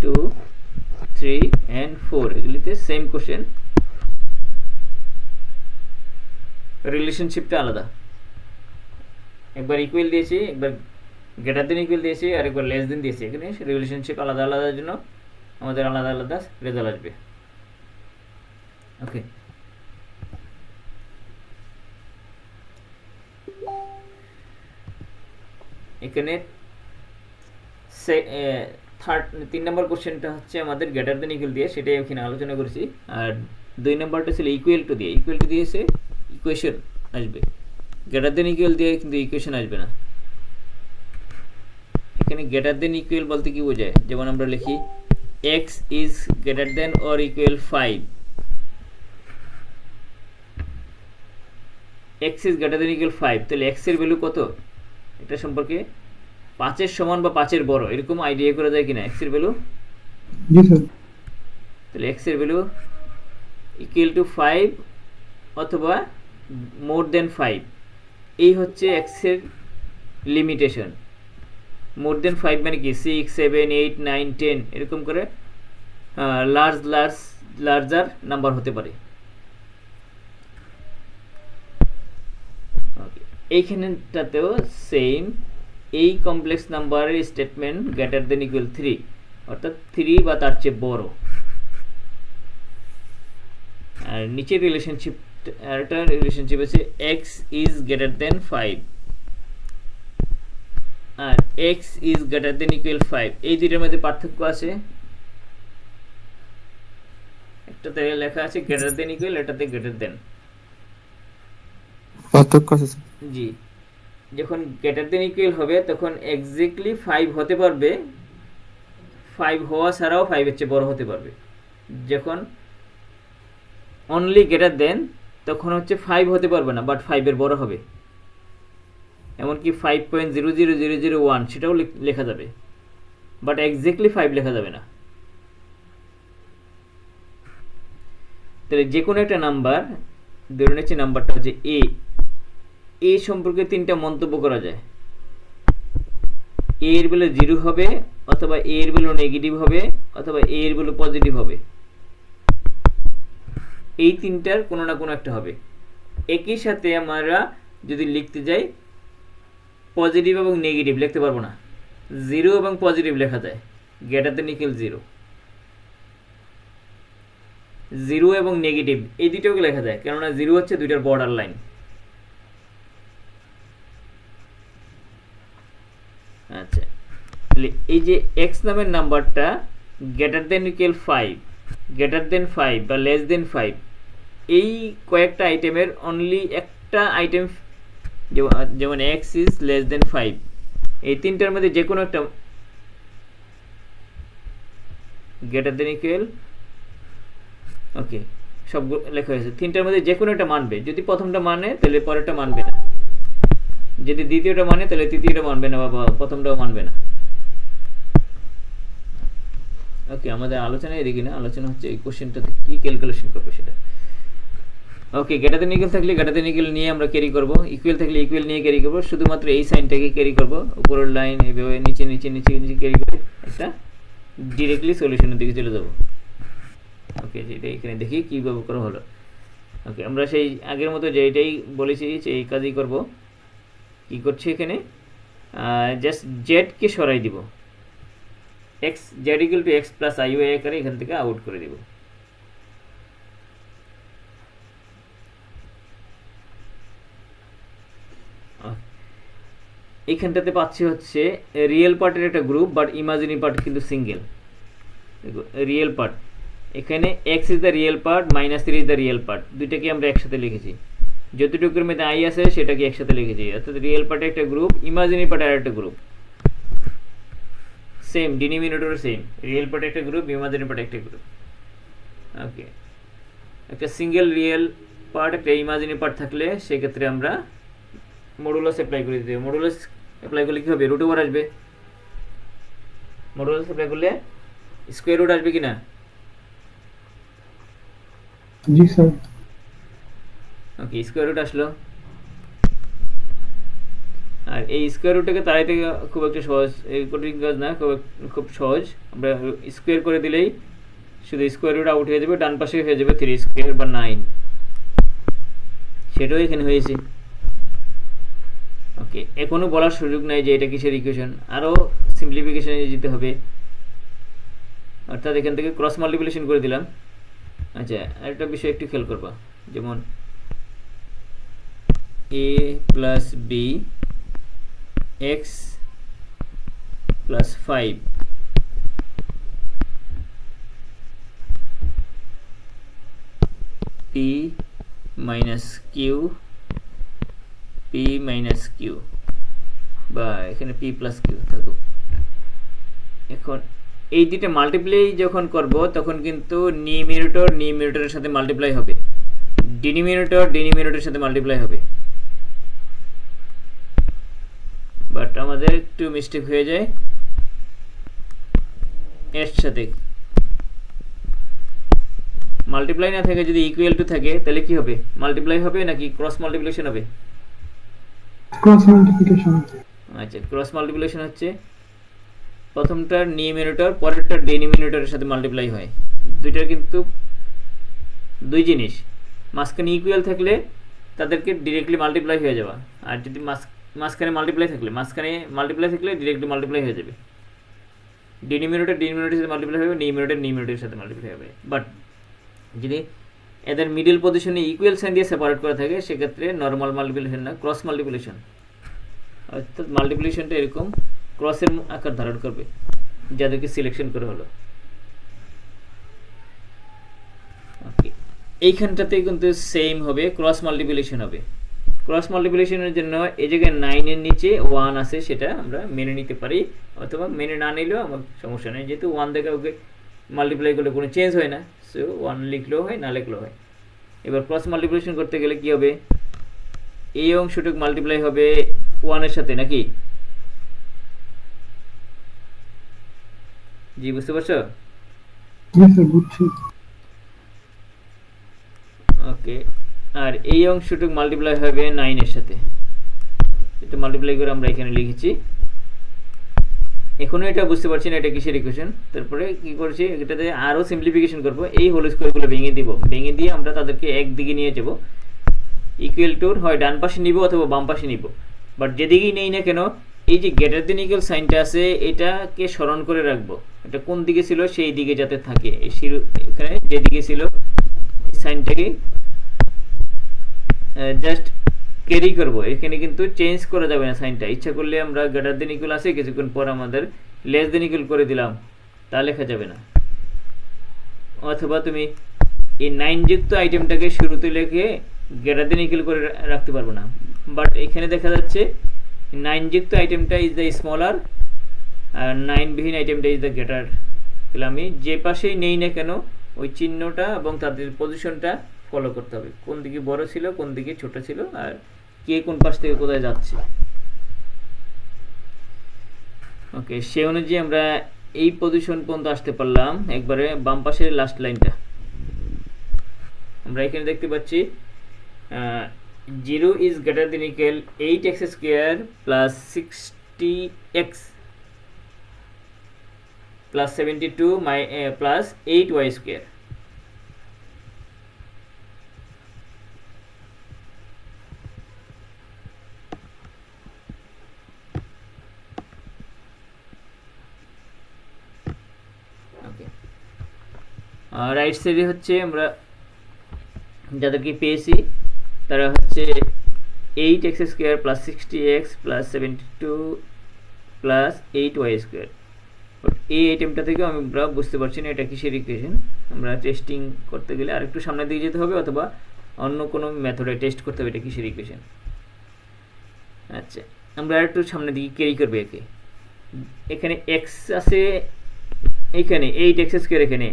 [SPEAKER 1] 2, 3 and 4 এগুলিতে সেম কোশ্চেন, রিলেশনশিপটা আলাদা। একবার ইকুয়াল দিয়েছি, একবার গ্রেটার দেন ইকুয়াল দিয়েছি, আর একবার লেস দেন দিয়েছি। এখানে রিলেশনশিপ আলাদা আলাদার জন্য আমাদের আলাদা আলাদা রেজাল্ট আসবে। ওকে, এখানে 3 নম্বর কোশ্চেনটা হচ্ছে আমাদের গ্রেটার দেন ইকুয়াল দিয়ে, সেটাই এখানে আলোচনা করেছি। আর 2 নম্বরটা ছিল ইকুয়াল টু দিয়ে। ইকুয়াল টু দিয়েছে ইকুয়েশন আসবে, গ্রেটার দেন ইকুয়াল দিয়ে কিন্তু ইকুয়েশন আসবে না। এখানে গ্রেটার দেন ইকুয়াল বলতে কি বোঝায়, যেমন আমরা লিখি x is greater than or equal 5, x is greater than equal 5, তাহলে x এর ভ্যালু কত, এটা সম্পর্কে 5 এর সমান বা 5 এর বড় এরকম আইডিয়া করা যায় কিনা। x এর ভ্যালু,
[SPEAKER 2] জি স্যার।
[SPEAKER 1] তাহলে x এর ভ্যালু ইকুয়াল টু 5 অথবা মোর দেন 5, এই হচ্ছে x এর লিমিটেশন। মোর দেন 5 মানে কি 6, 7, 8, 9, 10 এরকম করে লার্জার নাম্বার হতে পারে। এইখানটাতেও সেম, এই কমপ্লেক্স নাম্বারের স্টেটমেন্ট গ্রেটার দেন ইকুয়াল 3, অর্থাৎ 3 বা তার চেয়ে বড়। আর নিচের রিলেশনশিপ, একটা রিলেশনশিপ আছে x ইজ গ্রেটার দেন 5 আর x is greater than equal 5, এই দুইটার মধ্যে পার্থক্য আছে। একটাতে লেখা আছে গ্রেটার দেন ইকুয়াল, এটাতে গ্রেটার দেন।
[SPEAKER 3] পার্থক্য আছে স্যার।
[SPEAKER 1] জি, যখন গ্রেটার দেন ইকুয়াল হবে তখন এক্স্যাক্টলি 5 হতে পারবে, 5 হওয়া ছাড়াও 5 এর চেয়ে বড় হতে পারবে। যখন অনলি গ্রেটার দেন তখন হচ্ছে 5 হতে পারবে না, বাট 5 এর বড় হবে। এমনকি 5.00001 সেটাও লেখা যাবে, বাট এক্স্যাক্টলি 5 লেখা যাবে না। তাহলে যে কোনো একটা নাম্বার, ধরে নিচ্ছি নাম্বারটা হচ্ছে এ সম্পর্কে 3টা মন্তব্য করা যায়। এ এর ভ্যালু 0 হবে, অথবা এ এর ভ্যালু নেগেটিভ হবে, অথবা এ এর ভ্যালু পজিটিভ হবে। এই 3টার কোনো না কোনো একটা হবে। একই সাথে আমরা যদি লিখতে যাই পজিটিভ এবং নেগেটিভ লিখতে পারবো না, 0 এবং পজিটিভ লেখা যায়। গ্রেটার দেন ইকুয়াল 0 এবং নেগেটিভ এই দুটোকে লেখা যায়, কেননা 0 হচ্ছে দুইটার বর্ডার লাইন। আচ্ছা, তাহলে এই যে x নামের নাম্বারটা greater than equal 5, greater than 5 বা লেস দেন 5, এই কয়েকটা আইটেমের অনলি একটা আইটেম, যেমন x ইজ লেস দেন 5, এই 3টার মধ্যে যে কোনো একটা গ্রেটার দেন ইকুয়াল, ওকে সব লেখা হয়েছে, 3টার মধ্যে যে কোনো একটা মানবে। যদি প্রথমটা মানে তাহলে পরেরটা মানবে না, যদি দ্বিতীয়টা মানে তাহলে তৃতীয়টা মানবে না, বা প্রথমটাও মানবে না। ওকে, আমাদের আলোচনা এদিকে না, আলোচনা হচ্ছে এই কোশ্চেনটাতে কি ক্যালকুলেশন করবে সেটা। ওকে, গ্রেটার দেন ইকুয়াল থাকলে গ্রেটার দেন ইকুয়াল নিয়ে আমরা ক্যারি করব, ইকুয়াল থাকলে ইকুয়াল নিয়ে ক্যারি করব, শুধুমাত্র এই সাইনটাকে ক্যারি করব, উপরের লাইন এইভাবে নিচে নিচে নিচে নিচে ক্যারি করে একটা ডিরেক্টলি সলিউশনের দিকে চলে যাব। ওকে, যেটা এখানে দেখি কীভাবে করা হলো। ওকে, আমরা সেই আগের মতো যেটাই বলেছি এই কাজই করব। কি করছি এখানে, জাস্ট জেডকে সরাই দিব, x z equal to x plus i y করে এখান থেকে আউট করে দিব। এইখানটাতে পাচ্ছি হচ্ছে রিয়েল পার্টের একটা গ্রুপ, বাট ইমাজিনারি পার্ট কিন্তু সিঙ্গেল। রিয়েল পার্ট এখানে x is the real part, -3 is the real part, দুইটাকে আমরা একসাথে লিখেছি। যতটুকুর মধ্যে আই আছে সেটাকে একসাথে লিখেছি, অর্থাৎ রিয়েল পার্টের একটা গ্রুপ, ইমাজিনারি পার্টের একটা group, same denominator same, real পার্টের একটা গ্রুপ, ইমাজিনারি পার্টের একটা গ্রুপ। ওকে, একটা সিঙ্গেল রিয়েল পার্ট একটা ইমাজিনারি পার্ট থাকলে সেক্ষেত্রে আমরা মডুলাস অ্যাপ্লাই করে দিতে হবে। মডুলাস অ্যাপ্লাই করলে কী হবে, রুট ওভার আসবে। মডুলাস অ্যাপ্লাই করলে স্কোয়ার রুট আসবে কি না?
[SPEAKER 2] জি স্যার।
[SPEAKER 1] ওকে, স্কোয়ার রুট আসলো। আর এই স্কোয়ার রুটটাকে তাড়াইতে খুব একটা সহজ, এই কঠিন কাজ না, খুব সহজ। আমরা স্কোয়ার করে দিলেই শুধু স্কোয়ার রুট আউট হয়ে যাবে, ডান পাশে হয়ে যাবে 3 স্কোয়ার বা 9, সেটাও এখানে হয়েছে। ওকে, এখনও বলার সুযোগ নাই যে এটা কিসের ইকুয়েশন, আরও সিম্পলিফিকেশনে যেতে হবে। অর্থাৎ এখান থেকে ক্রস মাল্টিপ্লিকেশন করে দিলাম। আচ্ছা, আরেকটা বিষয় একটু খেয়াল করবা, যেমন a plus b x plus 5 p minus q p minus q, বা এখানে পি প্লাস কিউ থাকুক। এখন এই দুটো মাল্টিপ্লাই যখন করব তখন কিন্তু নিউমিনেটরের সাথে মাল্টিপ্লাই হবে, ডিনোমিনেটরের সাথে মাল্টিপ্লাই হবে। বাট আমাদের একটু মিস্টেক হয়ে যায়, এর সাথে মাল্টিপ্লাই না থাকে যদি ইকুয়াল টু থাকে তাহলে কি হবে, মাল্টিপ্লাই হবে নাকি ক্রস মাল্টিপ্লিকেশন হবে?
[SPEAKER 2] Cross multiplication.
[SPEAKER 1] আচ্ছা, ক্রস মাল্টিপ্লিকেশন হচ্ছে প্রথমটার নিউমিনেটর পরেরটার ডিনোমিনেটরের সাথে মাল্টিপ্লাই হয়। দুইটার কিন্তু দুই জিনিস, মাঝখানে ইকুয়াল থাকলে তাদেরকে ডিরেক্টলি মাল্টিপ্লাই হয়ে যাবে, আর যদি মাঝখানে মাল্টিপ্লাই থাকলে ডিরেক্টলি মাল্টিপ্লাই হয়ে যাবে। ডিনোমিনেটরের সাথে মাল্টিপ্লাই হবে, নিউমিনেটরের সাথে মাল্টিপ্লাই হবে। বাট যদি এদের মিডল পজিশনে ইকুয়াল সাইন দিয়ে সেপারেট করা থাকে সেক্ষেত্রে নর্মাল মাল্টিপ্লিকেশন না, ক্রস মাল্টিপ্লিকেশন। অর্থাৎ মাল্টিপ্লিকেশনটা এরকম ক্রসের আকার ধারণ করবে যাদেরকে সিলেকশন করা হলো। ওকে, এইখানটাতে কিন্তু সেম হবে, ক্রস মাল্টিপ্লিকেশন হবে। ক্রস মাল্টিপ্লিকেশনের জন্য এই জায়গায় 9 এর নিচে 1 আছে, সেটা আমরা মেনে নিতে পারি, অথবা মেনে না নিলেও আমার সমস্যা নেই, যেহেতু 1 দেখে ওকে মাল্টিপ্লাই করলে কোনো চেঞ্জ হয় না, সো 1 লিখলেও হয় না লিখলেও হয়। এবার ক্রস মাল্টিপ্লিকেশন করতে গেলে কি হবে, এই অংশটুকু মাল্টিপ্লাই হবে 1 এর সাথে, নাকি? জি, বুঝতে পারছো?
[SPEAKER 2] Yes, sir. Good shit.
[SPEAKER 1] ওকে, আর এই অংশটুকু মাল্টিপ্লাই হবে 9 এর সাথে, এটা মাল্টিপ্লাই করে আমরা এখানে লিখেছি। এখনো এটা বুঝতে পারছি না এটা কিসের ইকুয়েশন। তারপরে কি করছি, এটাতে আরও সিম্পলিফিকেশন করব, এই হোল স্কোয়ারগুলো ভেঙে দিয়ে আমরা তাদেরকে একদিকে নিয়ে যাব, ইকুয়াল টুর হয় ডান পাশে নিব অথবা বাম পাশে নিব। বাট যেদিকেই নেই না কেন এই যে গ্রেটার দেন ইকুয়াল সাইনটা আছে এটাকে স্মরণ করে রাখবো, এটা কোন দিকে ছিল সেই দিকে যাতে থাকে। এখানে যেদিকে ছিল এই সাইনটাকে জাস্ট ক্যারি করব, এখানে কিন্তু চেঞ্জ করা যাবে না সাইনটা। ইচ্ছা করলে আমরা গ্রেটার দেন ইকুয়াল আছে কিছুক্ষণ পর আমাদের লেস দেন ইকুয়াল করে দিলাম, তা লেখা যাবে না। অথবা তুমি এই 9 যুক্ত আইটেমটাকে শুরুতে লিখে গ্রেটার দেন ইকুয়াল করে রাখতে পারবো না। বাট এখানে দেখা যাচ্ছে 9 যুক্ত আইটেমটা ইজ দ্য স্মলার আর 9 বিহীন আইটেমটা ইজ দ্য গ্রেটার। তাহলে আমি যে পাশেই নেই না কেন ওই চিহ্নটা এবং তাদের পজিশনটা ফলো করতে হবে, কোন দিকে বড় ছিল কোন দিকে ছোট ছিল আর কে কোন পাশ থেকে কোথায় যাচ্ছে। ওকে, সে অনুযায়ী আমরা এই পজিশন পর্যন্ত আসতে পারলাম। একবারে বাম পাশের লাস্ট লাইনটা আমরা এখানে দেখতে পাচ্ছি 0 is greater than equal 8x square plus 60x plus 72 plus 8y square. Right সাইডে হচ্ছে আমরা যাদেরকে পেয়েছি তারা হচ্ছে 8x square plus 60x plus 72 plus 8y square. এই আইটেমটা থেকে আমরা বুঝতে পারছি না এটা কিসের ইকুয়েশন। আমরা টেস্টিং করতে গেলে আরেকটু সামনের দিকে যেতে হবে অথবা অন্য কোনো মেথডে টেস্ট করতে হবে এটা কিসের ইকুয়েশন। আচ্ছা, আমরা আরেকটু সামনের দিকে ক্যারি করবে একে। এখানে x আছে, এখানে 8x স্কোয়ার এখানে,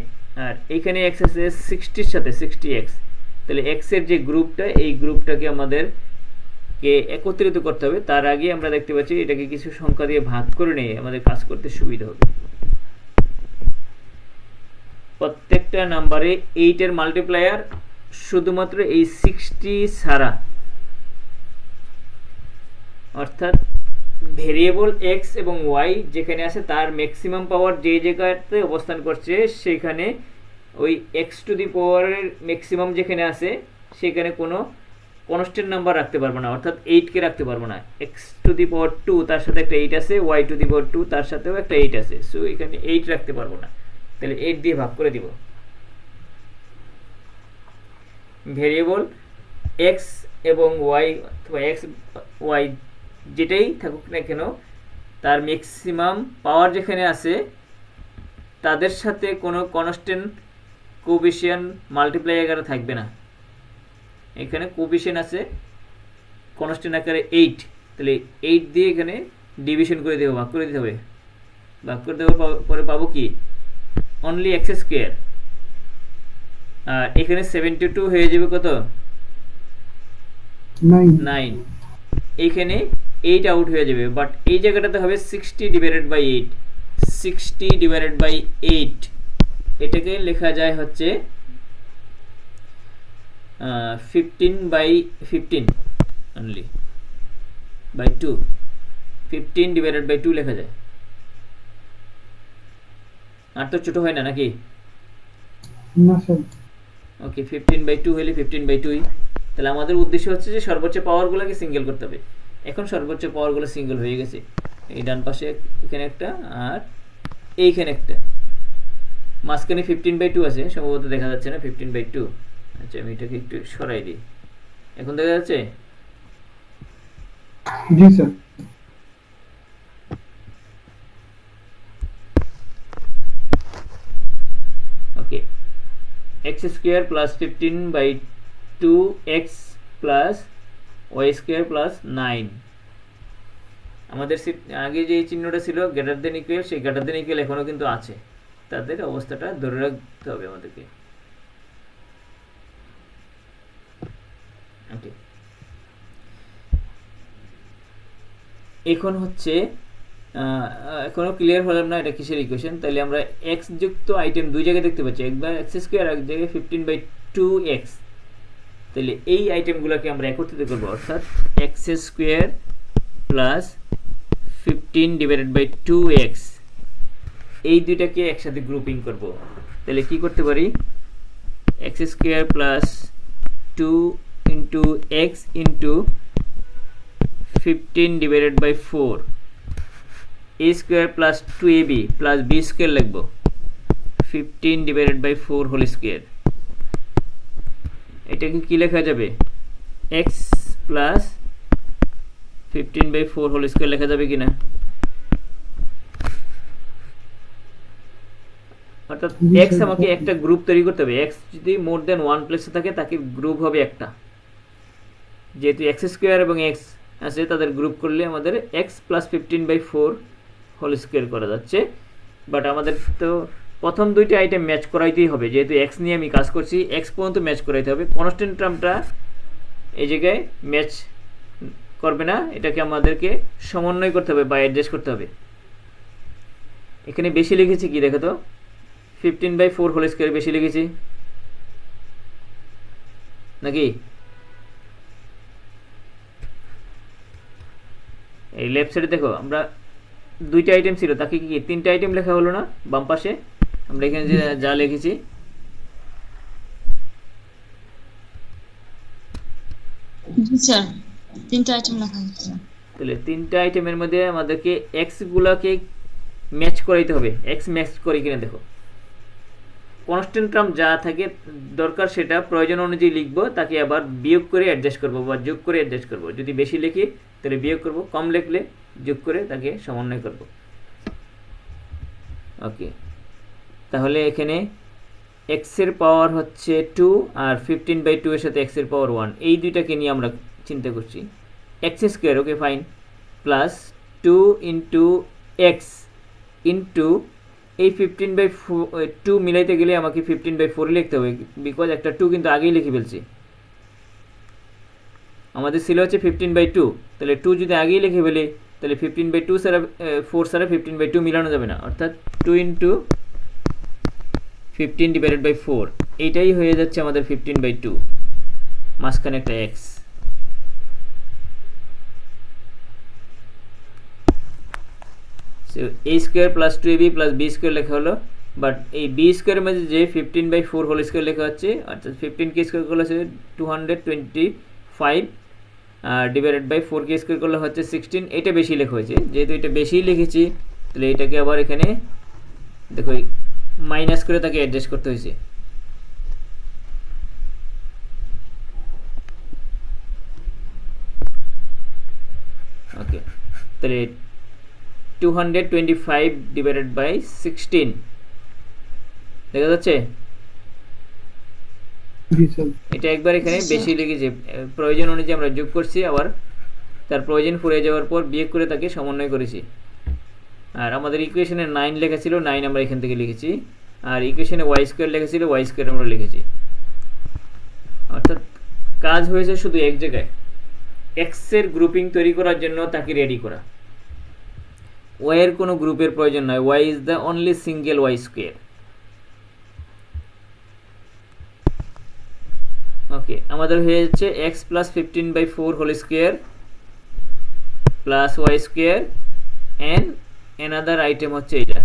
[SPEAKER 1] আর এখানে x আছে 60 এর সাথে 60x। তাহলে x এর যে গ্রুপটা এই গ্রুপটাকে আমাদেরকে একত্রিত করতে হবে। তার আগে আমরা দেখতে পাচ্ছি এটাকে কিছু সংখ্যা দিয়ে ভাগ করে নিয়ে আমাদের কাজ করতে সুবিধা হবে। প্রত্যেকটা নাম্বারে 8 এর মাল্টিপ্লায়ার শুধুমাত্র এই 60 ছাড়া, অর্থাৎ ভেরিয়েবল x এবং y যেখানে আছে তার ম্যাক্সিমাম পাওয়ার যে জায়গাতে অবস্থান করছে সেখানে ওই x টু দি পাওয়ারের ম্যাক্সিমাম যেখানে আছে সেখানে কোনো কনস্ট্যান্ট নাম্বার রাখতে পারবো না, অর্থাৎ 8 কে রাখতে পারবো না। x টু দি পাওয়ার 2 তার সাথে একটা 8 আছে, y টু দি পাওয়ার 2 তার সাথেও একটা 8 আছে, সো এখানে 8 রাখতে পারবো না। তাহলে 8 দিয়ে ভাগ করে দিব। ভেরিয়েবল এক্স এবং ওয়াই অথবা এক্স ওয়াই যেটাই থাকুক না কেন, তার ম্যাক্সিমাম পাওয়ার যেখানে আছে তাদের সাথে কোনো কনস্ট্যান্ট কোএফিসিয়েন্ট মাল্টিপ্লাই আকারে থাকবে না। এখানে কোএফিসিয়েন্ট আছে কনস্ট্যান্ট আকারে 8, তাহলে 8 দিয়ে এখানে ডিভিশন করে দেবো, ভাগ করে দিতে হবে। ভাগ করে দেওয়ার পরে পাবো কি অনলি এক্স স্কোয়ার, আর এখানে 72 হয়ে যাবে কত 9, এইখানে 8 আউট হয়ে যাবে, বাট এই জায়গাটাতে হবে 60/8, 60/8, এটাকে লেখা যায় হচ্ছে 15/15 অনলি বাই 2, 15/2 লেখা যায়। আর তো ছোট হয় না নাকি?
[SPEAKER 2] না স্যার।
[SPEAKER 1] ওকে, 15/2 হলে 15/2ই। তাহলে আমাদের উদ্দেশ্য হচ্ছে যে সর্বোচ্চ পাওয়ারগুলোকে সিঙ্গেল করতে হবে। এখন সর্বোচ্চ পাওয়ারগুলো সিঙ্গেল হয়ে গেছে, এই ডান পাশে এখানে একটা আর এইখানে একটা, মাঝখানে 15/2 আছে, সম্ভবত দেখা যাচ্ছে না 15/2। আচ্ছা, আমি এটাকে একটু সরাই দিই, এখন দেখা যাচ্ছে?
[SPEAKER 2] জি sir.
[SPEAKER 1] Okay, x square plus 15/2 x plus y square plus 9। আমাদের আগে যে চিহ্নটা ছিল গ্রেটার দেন ইকুয়াল, সেই গ্রেটার দেন ইকুয়াল এখনও কিন্তু আছে, তাদের অবস্থাটা ধরে রাখতে হবে আমাদেরকে। ওকে, এখন হচ্ছে এখনো ক্লিয়ার হলাম না এটা কিসের ইকুয়েশন। তাহলে আমরা এক্স যুক্ত আইটেম দুই জায়গায় দেখতে পাচ্ছি, একবার এক্স স্কোয়ার এক জায়গায় 15/2 এক্স। তাহলে এই আইটেমগুলোকে আমরা একত্রিত করবো, অর্থাৎ এক্স স্কোয়ার প্লাস 15/2 এক্স, এই দুইটাকে একসাথে গ্রুপিং করব। তাহলে কি করতে পারি, x square plus 2 into x into 15/4 a square plus 2ab plus b square লিখব 15/4 হোল স্কোয়ার। এটাকে কি লেখা যাবে, x প্লাস 15/4 হোল স্কোয়ার লেখা যাবে কিনা? অর্থাৎ x আমাকে একটা গ্রুপ তৈরি করতে হবে। x যদি মোর দেন 1 প্লেসে থাকে তাকে গ্রুপ হবে একটা, যেহেতু x স্কোয়ার এবং x আছে তাদের গ্রুপ করলে আমাদের x প্লাস 15/4 হোল স্কোয়ার করা যাচ্ছে। বাট আমাদের তো প্রথম দুইটা আইটেম ম্যাচ করাইতেই হবে, যেহেতু x নিয়ে আমি কাজ করছি, x পর্যন্ত ম্যাচ করাইতে হবে। কনস্ট্যান্ট টার্মটা এই জায়গায় ম্যাচ করবে না, এটাকে আমাদেরকে সমন্বয় করতে হবে বা অ্যাডজাস্ট করতে হবে। এখানে বেশি লিখেছি কি দেখো তো, 15/4 হোল স্কোয়ার বেশি লিখেছি নাকি? এই লেফট সাইডে দেখো, আমরা দুইটা আইটেম ছিল, তাকে কি তিনটা আইটেম লেখা হলো না বাম পাশে? আমরা এখানে যে যা লিখেছি,
[SPEAKER 4] জি স্যার, তিনটা আইটেম লেখা হয়েছে।
[SPEAKER 1] তাহলে তিনটা আইটেমের মধ্যে আমাদেরকে এক্স গুলাকে ম্যাচ করাইতে হবে। এক্স ম্যাচ করে কিনা দেখো, কনস্ট্যান্ট টার্ম যা থাকে দরকার সেটা প্রয়োজন অনুযায়ী লিখবো, তাকে আবার বিয়োগ করে অ্যাডজাস্ট করবো বা যোগ করে অ্যাডজাস্ট করবো। যদি বেশি লিখি তাহলে বিয়োগ করব, কম লিখলে যোগ করে তাকে সমন্বয় করব। ওকে, তাহলে এখানে এক্সের পাওয়ার হচ্ছে 2 আর 15/2 এর সাথে এক্সের পাওয়ার 1, এই দুইটাকে নিয়ে আমরা চিন্তা করছি। X square, okay fine, plus 2 into x into এই 15/2 মিলাইতে গেলে আমাকে 15/4 লিখতে হবে, বিকজ একটা 2 কিন্তু আগেই লিখে ফেলছি। আমাদের ছিল হচ্ছে 15/2, তাহলে 2 যদি আগেই লিখে ফেলি তাহলে 15/2 ছাড়া 4 ছাড়া 15/2 মিলানো যাবে না, অর্থাৎ 2 ইন্টু 15/4, এইটাই হয়ে যাচ্ছে আমাদের 15/2, মাঝখানে একটা x. a square plus 2ab plus b square লেখা হলো, বাট এই b স্কোয়ারের মধ্যে যে 15/4 হোল স্কোয়ার লেখা হচ্ছে, অর্থাৎ 15 কে স্কোয়ার করলে হচ্ছে 225 ডিভাইডেড বাই 4 কে স্কোয়ার করলে হচ্ছে 16, এটা বেশি লেখা হয়েছে। যেহেতু এটা বেশি লিখেছি তাহলে এটাকে আবার এখানে দেখো মাইনাস করে তাকে অ্যাডজাস্ট করতে হয়েছে। ওকে, তাহলে 225 ডিভাইডেড বাই 16 দেখা যাচ্ছে।
[SPEAKER 2] জি স্যার।
[SPEAKER 1] এটা একবার এখানে বেশি লিখেছি, প্রয়োজন অনুযায়ী আমরা যোগ করছি, আবার তার প্রয়োজন ফুরিয়ে যাওয়ার পর বিয়োগ করে তাকে সমন্বয় করেছি। আর আমাদের ইকুয়েশনে 9 লেখা ছিল, 9 আমরা এখান থেকে লিখেছি। আর ইকুয়েশনে ওয়াই স্কোয়ার লেখা ছিল, ওয়াই স্কোয়ার আমরা লিখেছি। অর্থাৎ কাজ হয়েছে শুধু এক জায়গায়, এক্সের গ্রুপিং তৈরি করার জন্য তাকে রেডি করা। ওয়াই এর কোনো গ্রুপের প্রয়োজন নয়, y is the only single y square. Okay, আমাদের হয়ে যাচ্ছে x plus 15/4 whole square plus y square and another item হচ্ছে এটা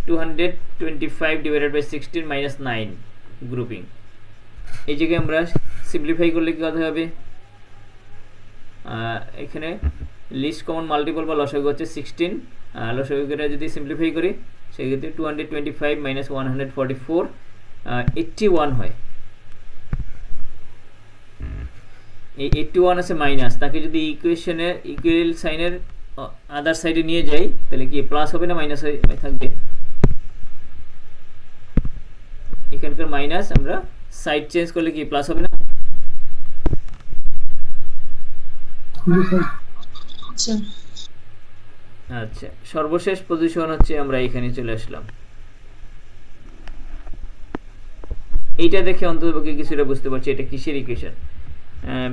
[SPEAKER 1] 225 ডিভাইডেড বাই 16 মাইনাস 9 গ্রুপিং। এই জায়গায় আমরা সিম্পলিফাই করলে কি কথা হবে, এখানে লিস্ট কমন মাল্টিপল বা লসাগু হচ্ছে 16, লসাগুটা যদি সিম্পলিফাই করি সেক্ষেত্রে 225 মাইনাস 144 81 হয়। এই 81 আছে মাইনাস, তাকে যদি ইকুয়েশনের ইকুয়াল সাইনের আদার সাইডে নিয়ে যাই তাহলে কি প্লাস হবে না মাইনাস হয়ে থাকবে? এখানকার মাইনাস আমরা সাইড চেঞ্জ করলে কি প্লাস হবে না?
[SPEAKER 2] জি স্যার।
[SPEAKER 4] আচ্ছা
[SPEAKER 1] আচ্ছা, সর্বশেষ পজিশন হচ্ছে আমরা এখানে চলে আসলাম। এইটা দেখে অন্ততপক্ষে কিছুটা বুঝতে পারছি এটা কিসের ইকুয়েশন,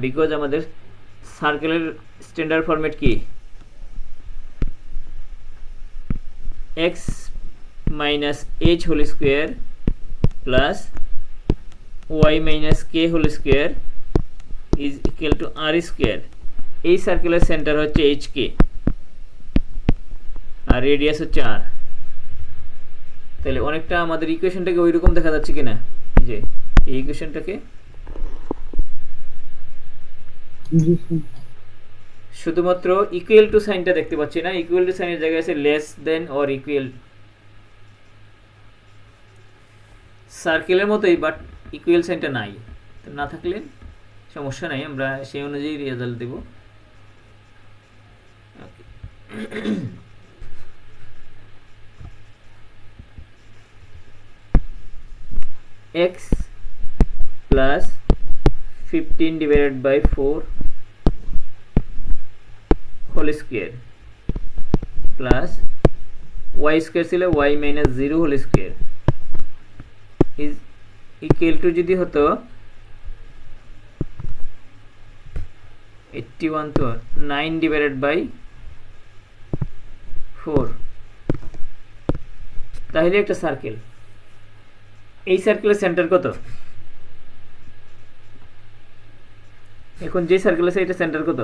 [SPEAKER 1] বিকজ আমাদের সার্কেলের স্ট্যান্ডার্ড ফরম্যাট কি, x minus h whole square plus y minus k whole square is equal to r square. এই সার্কেলের সেন্টার হচ্ছে এইচ কে আর রেডিয়াস হচ্ছে আর। তাহলে অনেকটা আমাদের ইকুয়েশনটাকে ওই রকম দেখা যাচ্ছে কিনা, যে এই ইকুয়েশনটাকে
[SPEAKER 2] জি স্যার।
[SPEAKER 1] শুধুমাত্র ইকুয়াল টু সাইনটা দেখতে পাচ্ছি না, ইকুয়াল টু সাইনের জায়গায় আছে লেস দেন অর ইকুয়াল, সার্কেলের মতোই বাট ইকুয়াল সাইনটা নাই। তো না থাকলে সমস্যা নাই, আমরা সেই অনুযায়ী রেজাল্ট দেব। X plus 15 divided by 4 whole square plus y square ছিল y minus 0 whole square is equal to, যদি হতো 81 তো 9 ডিভাইডেড বাই 4, তাহলে একটা সার্কেল। এই সার্কেলের সেন্টার কত? এখন যে সার্কেল আছে এটা সেন্টার কত?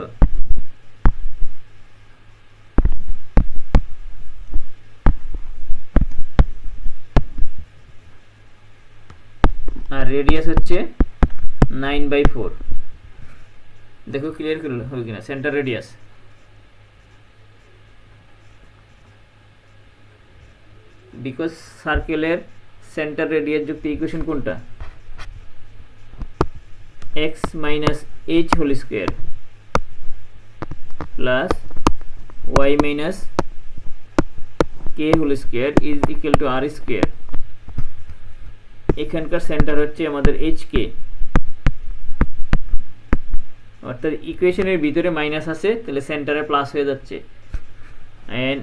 [SPEAKER 1] আর রেডিয়াস হচ্ছে 9/4। দেখো ক্লিয়ার হলো কিনা সেন্টার রেডিয়াস। বিকজ সার্কেলের সেন্টার রেডিয়াস যুক্ত ইকুয়েশন কোনটা? X minus h whole square plus y minus k whole square is equal to r square. এখানকার সেন্টার হচ্ছে আমাদের এইচ কে, অর্থাৎ ইকুয়েশনের ভিতরে মাইনাস আছে তাহলে সেন্টারে প্লাস হয়ে যাচ্ছে, এন্ড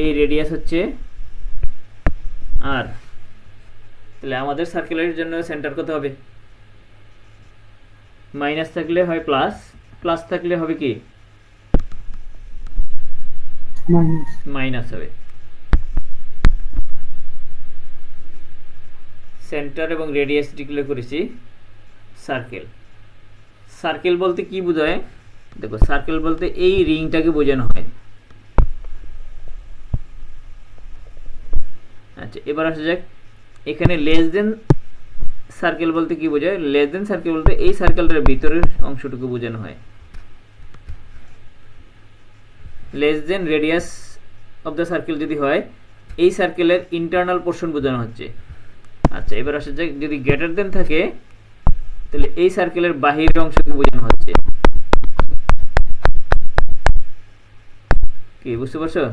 [SPEAKER 1] এই রেডিয়াস হচ্ছে আর। তাহলে আমাদের সার্কেলের জন্য সেন্টার কত হবে? মাইনাস থাকলে হয় প্লাস, প্লাস থাকলে হবে কি
[SPEAKER 2] মাইনাস।
[SPEAKER 1] মাইনাস হবে। সেন্টার এবং রেডিয়াস ডিক্লেয়ার করেছি সার্কেল। সার্কেল বলতে কি বোঝায়? দেখো সার্কেল বলতে এই রিংটাকে বোঝানো হয়। আচ্ছা, এবার আসা যাক এখানে লেস দেন সার্কেল বলতে কি বোঝায়? লেস দেন সার্কেল বলতে এই সার্কেলটার ভিতরের অংশটুকু বোঝানো হয়। Less than radius of the circle যদি হয় এই সার্কেলের ইন্টারনাল পোর্শন বোঝানো হচ্ছে। আচ্ছা, এবার আসা যাক, যদি গ্রেটার দেন থাকে তাহলে এই সার্কেলের বাহিরের অংশকে বোঝানো হচ্ছে। কি বুঝতে পারছো?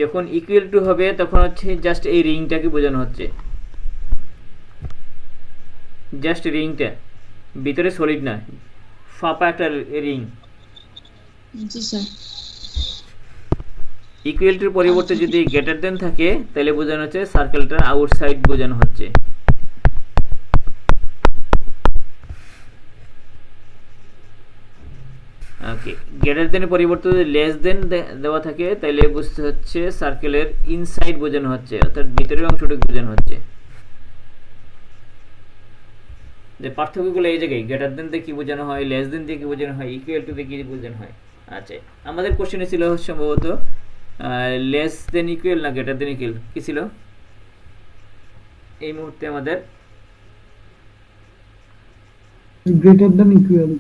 [SPEAKER 1] যখন ইকুয়াল টু হবে তখন হচ্ছে জাস্ট এই রিংটাকে বোঝানো হচ্ছে, জাস্ট রিংটা, ভিতরে সলিড না, ফাঁপা একটা রিং।
[SPEAKER 4] জি স্যার।
[SPEAKER 1] ইকুয়াল টুর পরিবর্তে যদি গ্রেটার দেন থাকে তাহলে বোঝানো হচ্ছে সার্কেলটার আউটসাইড বোঝানো হচ্ছে। ওকে, গ্রেটার দেনের পরিবর্তে যদি লেস দেন দেওয়া থাকে তাহলে বুঝতে হচ্ছে সার্কেলের ইনসাইড বোঝানো হচ্ছে, অর্থাৎ ভিতরের অংশটুকু বোঝানো হচ্ছে। যে পার্থক্যগুলো এই জায়গায়, গ্রেটার দেন দিয়ে কি বোঝানো হয়, লেস দেন দিয়ে কি বোঝানো হয়, ইকুয়াল টু দিয়ে কি বোঝানো হয়। আচ্ছা, আমাদের কোশ্চেনে ছিল সম্ভবত লেস দেন ইকুয়াল না গ্রেটার দেন ইকুয়াল, কি ছিল এই মুহূর্তে আমাদের?
[SPEAKER 2] Greater than equal.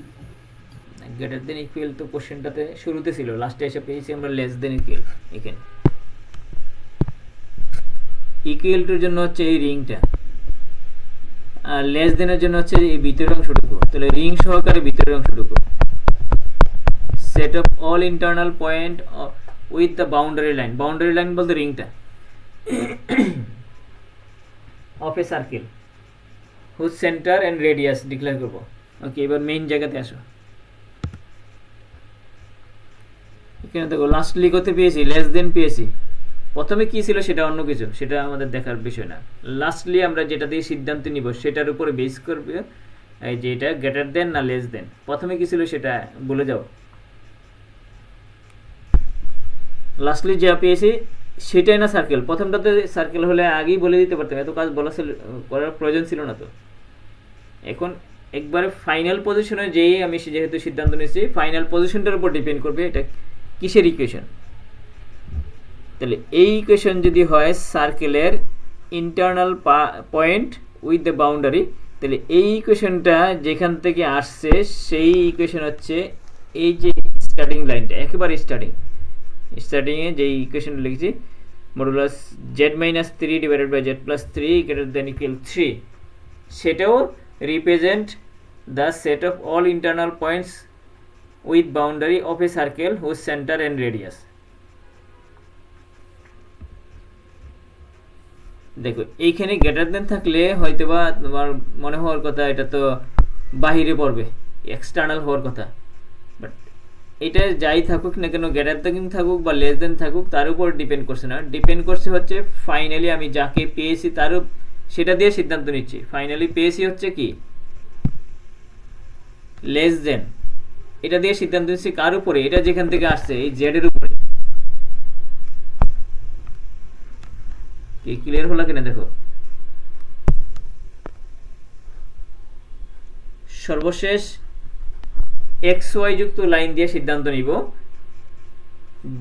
[SPEAKER 1] Greater than equal তো কোশ্চেনটাতে শুরুতে ছিল, লাস্টে এসে পেয়েছি আমরা লেস দেন ইকুয়াল। এখানে ইকুয়াল টুর জন্য হচ্ছে এই রিংটা, আর লেস দেনের জন্য হচ্ছে এই ভিতরের অংশটুকু। তাহলে রিং সহকারে ভিতরের অংশটুকু। Set of all internal point with the boundary line, boundary line বলতে রিংটা, of a circle whose centre and radius declare করবো। ওকে, এবার মেইন জায়গাতে আসো। এখানে দেখো লাস্টলি করতে পেয়েছি, লেস দেন পেয়েছি। প্রথমে কি ছিল সেটা অন্য কিছু, সেটা আমাদের দেখার বিষয় না। লাস্টলি আমরা যেটা দিয়ে সিদ্ধান্ত নিব সেটার উপরে বেস করবে এই যে এটা গ্রেটার দেন না লেস দেন। প্রথমে কি ছিল সেটা বলে যাও। লাস্টলি যা পেয়েছি সেটাই না সার্কেল, প্রথমটাতে সার্কেল হলে আগেই বলে দিতে পারতাম, এত কাজ বলা করার প্রয়োজন ছিল না তো। এখন একবারে ফাইনাল পজিশনে যেই আমি যেহেতু সিদ্ধান্ত নিয়েছি, ফাইনাল পজিশনটার উপর ডিপেন্ড করবে এটা কিসের ইকুয়েশন। তাহলে এই ইকুয়েশন যদি হয় সার্কেলের internal point with the boundary, তাহলে এই ইকুয়েশনটা যেখান থেকে আসছে সেই ইকুয়েশন হচ্ছে এই যে স্টার্টিং লাইনটা, একেবারে স্টার্টিংয়ে যে ইকুয়েশনটা লিখেছি, modulus z-3 divided by z+3 greater than equal 3, সেটাও represent the set of all internal points with boundary of a circle whose centre and radius. দেখো এইখানে গ্রেটার দেন থাকলে হয়তোবা তোমার মনে হওয়ার কথা এটা তো বাহিরে পড়বে, এক্সটার্নাল হওয়ার কথা, বাট এটা যাই থাকুক না কেন, গ্রেটার দেন থাকুক বা লেস দেন থাকুক, তার উপর ডিপেন্ড করছে না, ডিপেন্ড করছে হচ্ছে ফাইনালি আমি যাকে পেয়েছি তার সেটা দিয়ে সিদ্ধান্ত নিচ্ছি। ফাইনালি পেয়েছি হচ্ছে কি লেস দেন, এটা দিয়ে সিদ্ধান্ত নিচ্ছি কার উপরে, এটা যেখান থেকে আসছে এই জেড এর উপরে। কি ক্লিয়ার হলো কিনা দেখো। সর্বশেষ এক্স ওয়াই যুক্ত লাইন দিয়ে সিদ্ধান্ত নিব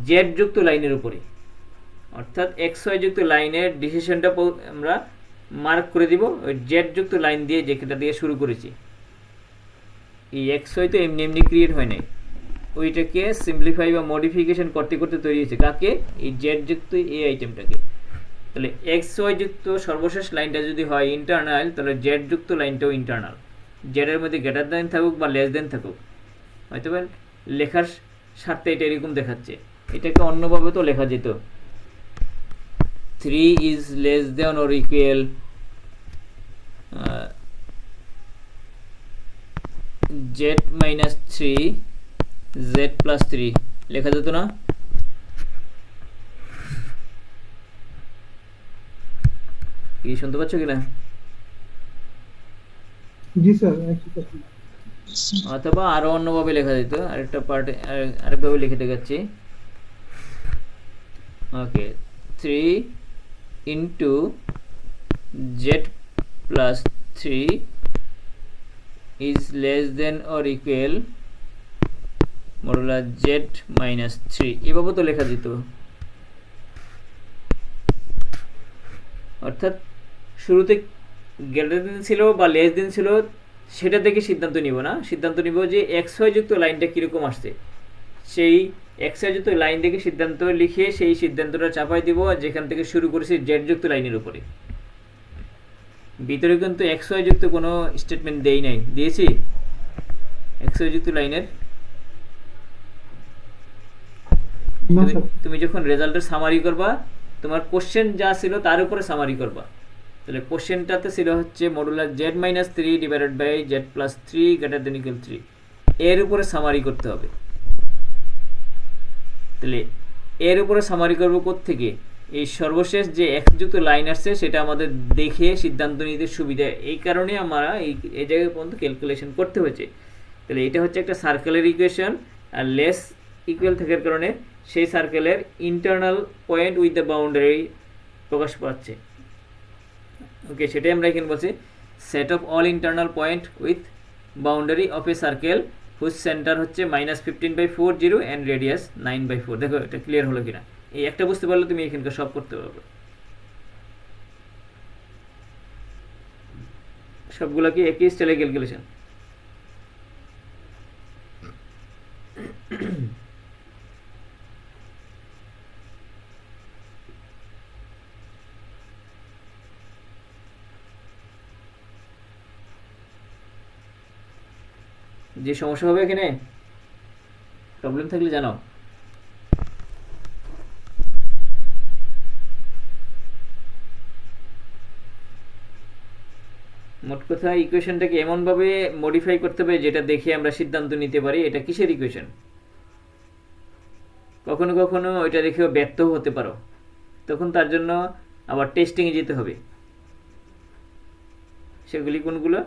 [SPEAKER 1] জেড যুক্ত লাইনের উপরে, অর্থাৎ এক্স ওয়াই যুক্ত লাইনের ডিসিশনটা আমরা মার্ক করে দিব ওই জেড যুক্ত লাইন দিয়ে, যেটা দিয়ে শুরু করেছি। এই এক্স ওয়াই তো এমনি এমনি ক্রিয়েট হয় নাই, ওইটাকে সিম্পলিফাই বা মডিফিকেশন করতে করতে তৈরি হয়েছে। কাকে? এই জেড যুক্ত এই আইটেমটাকে। তাহলে এক্স ওয়াই যুক্ত সর্বশেষ লাইনটা যদি হয় ইন্টারনাল, তাহলে জেড যুক্ত লাইনটাও ইন্টারনাল। জেডের মধ্যে গ্রেটার দেন থাকুক বা লেস দেন থাকুক, হয়তো লেখার স্বার্থে এটা এরকম দেখাচ্ছে, এটাকে অন্যভাবে তো লেখা যেত 3 is less than or equal z-3 z+3 লেখা যেত না? কি শুনতে পাচ্ছ কিনা?
[SPEAKER 2] জি স্যার।
[SPEAKER 1] অথবা আরো অন্যভাবে লেখা যেত, আরেকটা পার্টে আরেকভাবে লিখে দেখাচ্ছি। ওকে, 3 into z+3 is less than or equal modulus z-3, এভাবে তো লেখা যেত। অর্থাৎ শুরুতে গ্রেটার দেন ছিল বা লেস দেন ছিল সেটা থেকে সিদ্ধান্ত নিব না, সিদ্ধান্ত নিব যে এক্স ওয়াই যুক্ত লাইনটা কীরকম আসছে, সেই এক্স যুক্ত লাইন থেকে সিদ্ধান্ত লিখে সেই সিদ্ধান্তটা চাপাই দিব যেখান থেকে শুরু করেছি জেড যুক্ত লাইনের উপরে। ভিতরে কিন্তু এক্স ওয়াই যুক্ত কোনো স্টেটমেন্ট দেই নাই, দিয়েছি এক্স ওয়াই যুক্ত লাইনের।
[SPEAKER 2] না স্যার।
[SPEAKER 1] তুমি যখন রেজাল্টের সামারি করবা তোমার কোশ্চেন যা ছিল তার উপরে সামারি করবা। তাহলে কোশ্চেনটাতে ছিল হচ্ছে modular z minus 3 divided by z plus 3 greater than equal 3, এর উপরে সামারি করতে হবে। তাহলে এর উপরে সামারি করবো কোত্থেকে? এই সর্বশেষ যে এক্স যুক্ত লাইন আসছে সেটা আমাদের দেখে সিদ্ধান্ত নিতে সুবিধা, এই কারণে আমরা এই জায়গায় পর্যন্ত ক্যালকুলেশন করতে হয়েছে। তাহলে এটা হচ্ছে একটা সার্কেলের ইকুয়েশন, আর লেস ইকুয়াল থাকার কারণে সেই সার্কেলের internal point with the boundary প্রকাশ পাচ্ছে। ওকে, সেটাই আমরা এখানে বলছি set of all internal point with boundary of a circle whose centre হচ্ছে -15/4 0 অ্যান্ড রেডিয়াস 9/4। দেখো এটা ক্লিয়ার হলো কিনা, এই একটা বুঝতে পারলে তুমি এখানকার সব করতে পারবে। সবগুলো কি একই স্টাইলে ক্যালকুলেশন। যে সমস্যা হবে এখানে প্রবলেম থাকলে জানাও। মোট কথা ইকুয়েশনটাকে এমনভাবে মডিফাই করতে হবে যেটা দেখে আমরা সিদ্ধান্ত নিতে পারি এটা কিসের ইকুয়েশন। কখনো কখনো ওইটা দেখেও ব্যর্থ হতে পারো, তখন তার জন্য আবার টেস্টিংয়ে যেতে হবে। সেগুলি কোনগুলো?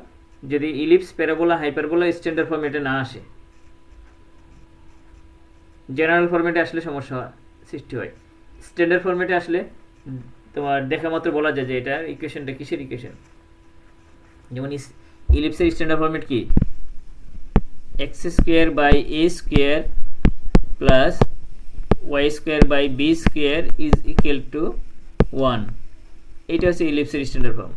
[SPEAKER 1] যদি ইলিপস, প্যারাবোলা, হাইপারবোলা স্ট্যান্ডার্ড ফরম্যাটে না আসে, জেনারেল ফরম্যাটে আসলে সমস্যা সৃষ্টি হয়। স্ট্যান্ডার্ড ফরম্যাটে আসলে তোমার দেখা মাত্র বলা যায় যে এটা ইকুয়েশনটা কিসের ইকুয়েশন। যেমন ইলিপসের স্ট্যান্ডার্ড ফরম্যাট কি? X square by a square plus y square by b square is equal to 1। এটা হচ্ছে ইলিপসের স্ট্যান্ডার্ড ফর্ম।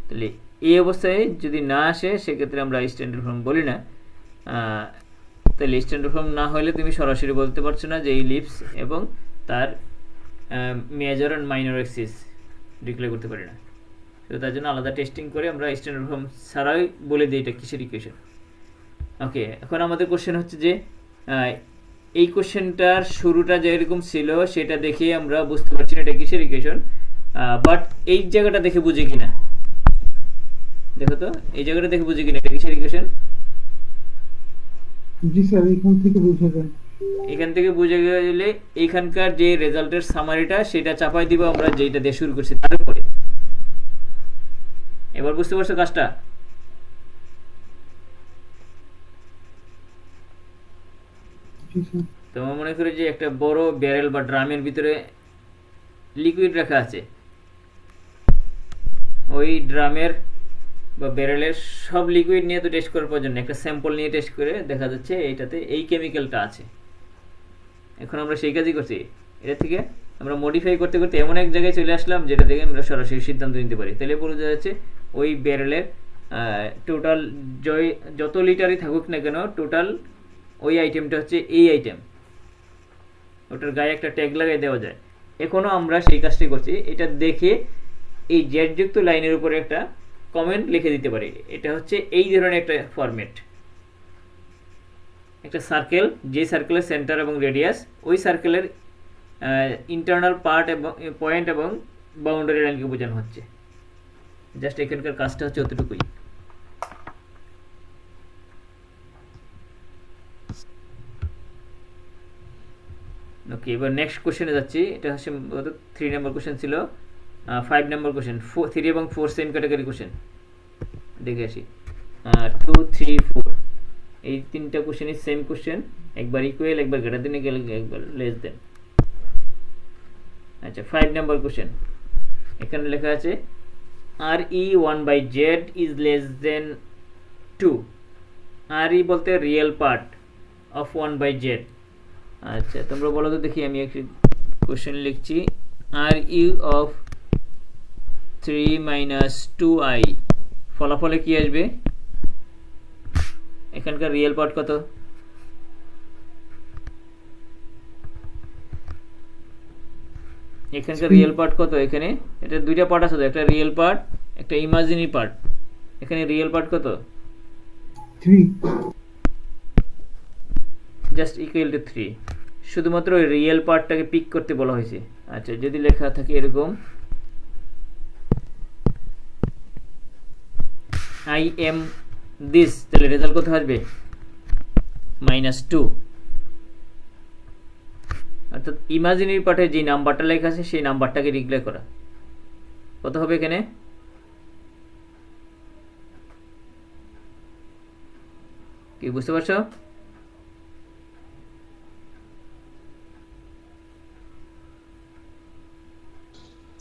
[SPEAKER 1] তাহলে এই অবস্থায় যদি না আসে সেক্ষেত্রে আমরা স্ট্যান্ডার্ড ফর্ম বলি না। তাহলে স্ট্যান্ডার্ড ফর্ম না হলে তুমি সরাসরি বলতে পারছো না যে ইলিপস এবং তার major and minor Axis declare করতে পারি না। তো তার জন্য আলাদা টেস্টিং করে আমরা স্ট্যান্ডার্ড ফর্ম ছাড়াই বলে দিই এটা কিসের ইকুয়েশন। ওকে, এখন আমাদের কোশ্চেন হচ্ছে যে এই কোশ্চেনটার শুরুটা যেরকম ছিল সেটা দেখে আমরা বুঝতে পারছি না এটা কিসের ইকুয়েশন, বাট এই জায়গাটা দেখে বুঝি কিনা। দেখো তো এই জায়গাটা দেখে বুঝি কিনা এটা কিসের ইকুয়েশন।
[SPEAKER 2] জি স্যার, এখান থেকে বোঝা যায়।
[SPEAKER 1] এখান থেকে বুঝে গেলে এইখানকার যে রেজাল্টের সামারিটা সেটা চাপাই দিব আমরা যেটা দিয়ে শুরু করছি তার উপরে। এবার বুঝতে পারছো কাজটা?
[SPEAKER 2] জি স্যার।
[SPEAKER 1] তোমার মনে করে যে একটা বড় ব্যারেল বা ড্রামের ভিতরে লিকুইড রাখা আছে, ওই ড্রামের বা ব্যারেলের সব লিকুইড নিয়ে তো টেস্ট করার প্রয়োজন নেই, একটা স্যাম্পল নিয়ে টেস্ট করে দেখা যাচ্ছে এইটাতে এই কেমিক্যালটা আছে। এখন আমরা সেই কাজই করছি, এটা থেকে আমরা মডিফাই করতে করতে এমন এক জায়গায় চলে আসলাম যেটা থেকে আমরা সরাসরি সিদ্ধান্ত নিতে পারি। তাহলে বোঝা যাচ্ছে ওই ব্যারেলের টোটাল যত লিটারই থাকুক না কেন টোটাল ওই আইটেমটা হচ্ছে এই আইটেম, ওটার গায়ে একটা ট্যাগ লাগাই দেওয়া যায়। এখনও আমরা সেই কাজটি করছি, এটা দেখে এই জেডযুক্ত লাইনের উপরে একটা কমেন্ট লিখে দিতে পারি। এটা হচ্ছে এই ধরনের একটা ফরম্যাট, একটা সার্কেল, যে সার্কেলের সেন্টার এবং রেডিয়াস ওই সার্কেলের ইন্টারনাল পার্ট এবং পয়েন্ট এবং বাউন্ডারি লাইনকে বোঝানো হচ্ছে। জাস্ট এখানকার কাজটা হচ্ছে অতটুকুই। ওকে, এবার নেক্সট কোশ্চেনে যাচ্ছি। এটা হচ্ছে 3 নম্বর কোশ্চেন ছিল। 5 নম্বর কোশ্চেন, 3 এবং 4 সেম ক্যাটাগরি কোশ্চেন দেখে আসি। 2, 3, 4 এই তিনটা কোশ্চেনই সেম কোশ্চেন, একবার ইকুয়াল, একবার গ্রেটার দেন ইকুয়াল, একবার লেস দেন। আচ্ছা, 5 নম্বর কোশ্চেন এখানে লেখা আছে RE 1/z is less than 2। RE বলতে রিয়েল পার্ট অফ 1/z। আচ্ছা, তোমরা বলো তো দেখি, আমি একটি কোশ্চেন লিখছি। RE অফ 3 - 2i ফলাফলে কি আসবে? এখানকার রিয়েল পার্ট কত? এখানকার রিয়েল পার্ট কত? এখানে এটা দুইটা পার্ট আছে তো, একটা রিয়েল পার্ট একটা ইমাজিনারি পার্ট। এখানে রিয়েল পার্ট কত?
[SPEAKER 2] 3
[SPEAKER 1] জাস্ট ইকুয়াল টু 3। শুধুমাত্র ওই রিয়েল পার্টটাকে পিক করতে বলা হয়েছে। আচ্ছা, যদি লেখা থাকে এরকম আই এম দিস, তাহলে রেজাল্ট কত আসবে? -2। অর্থাৎ ইমাজিনারি পার্টে যে নাম্বারটা লেখা আছে সেই নাম্বারটাকে ডিক্লেয়ার করা। কত হবে এখানে? কি বুঝতে পারছো?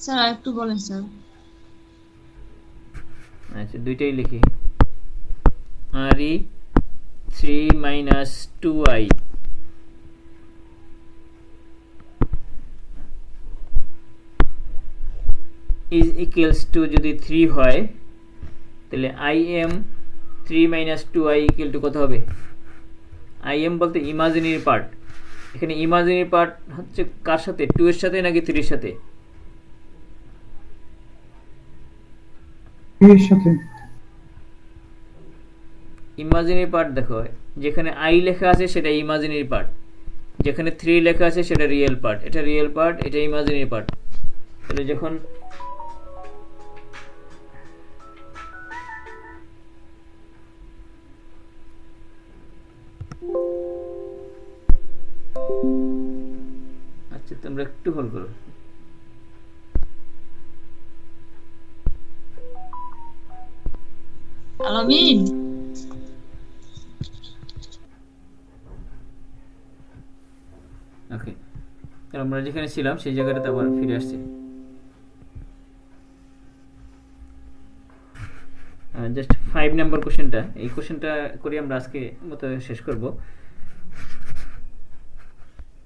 [SPEAKER 4] স্যার আরেকটু বলেন স্যার।
[SPEAKER 1] আচ্ছা, দুইটাই লিখি। RE 3 - 2I is equals to যদি 3 হয় তাহলে IM 3 - 2I equal to কত হবে? IM বলতে ইমাজিনারি পার্ট। এখানে ইমাজিনারি পার্ট হচ্ছে কার সাথে? 2 এর সাথে নাকি 3 এর সাথে?
[SPEAKER 2] 2 এর সাথে।
[SPEAKER 1] ইমাজিনারি পার্ট দেখো, যেখানে I লেখা আছে সেটা ইমাজিনারি পার্ট, যেখানে 3 লেখা আছে সেটা রিয়েল পার্ট। এটা রিয়েল পার্ট, এটা ইমাজিনারি পার্ট। তাহলে যখন আচ্ছা, তোমরা একটু হোল্ড করো।
[SPEAKER 4] আলামিন
[SPEAKER 1] ওকে, তাহলে আমরা যেখানে ছিলাম সেই জায়গাটাতে আবার ফিরে আসছি। জাস্ট 5 নাম্বার কোশ্চেনটা, এই কোশ্চেনটা করে আমরা আজকে মতো শেষ করব।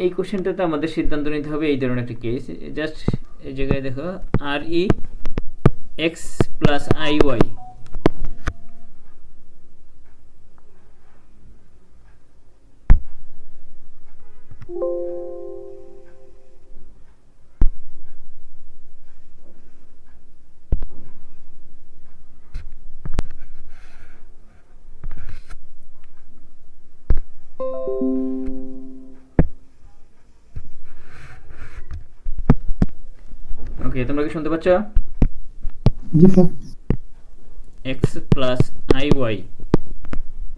[SPEAKER 1] এই কোশ্চেনটাতে আমাদের সিদ্ধান্ত নিতে হবে এই ধরনের একটা কেস। জাস্ট এই জায়গায় দেখো RE x + IY, ওকে, তোমরা কি শুনতে পাচ্ছ?
[SPEAKER 2] জি স্যার।
[SPEAKER 1] x + IY,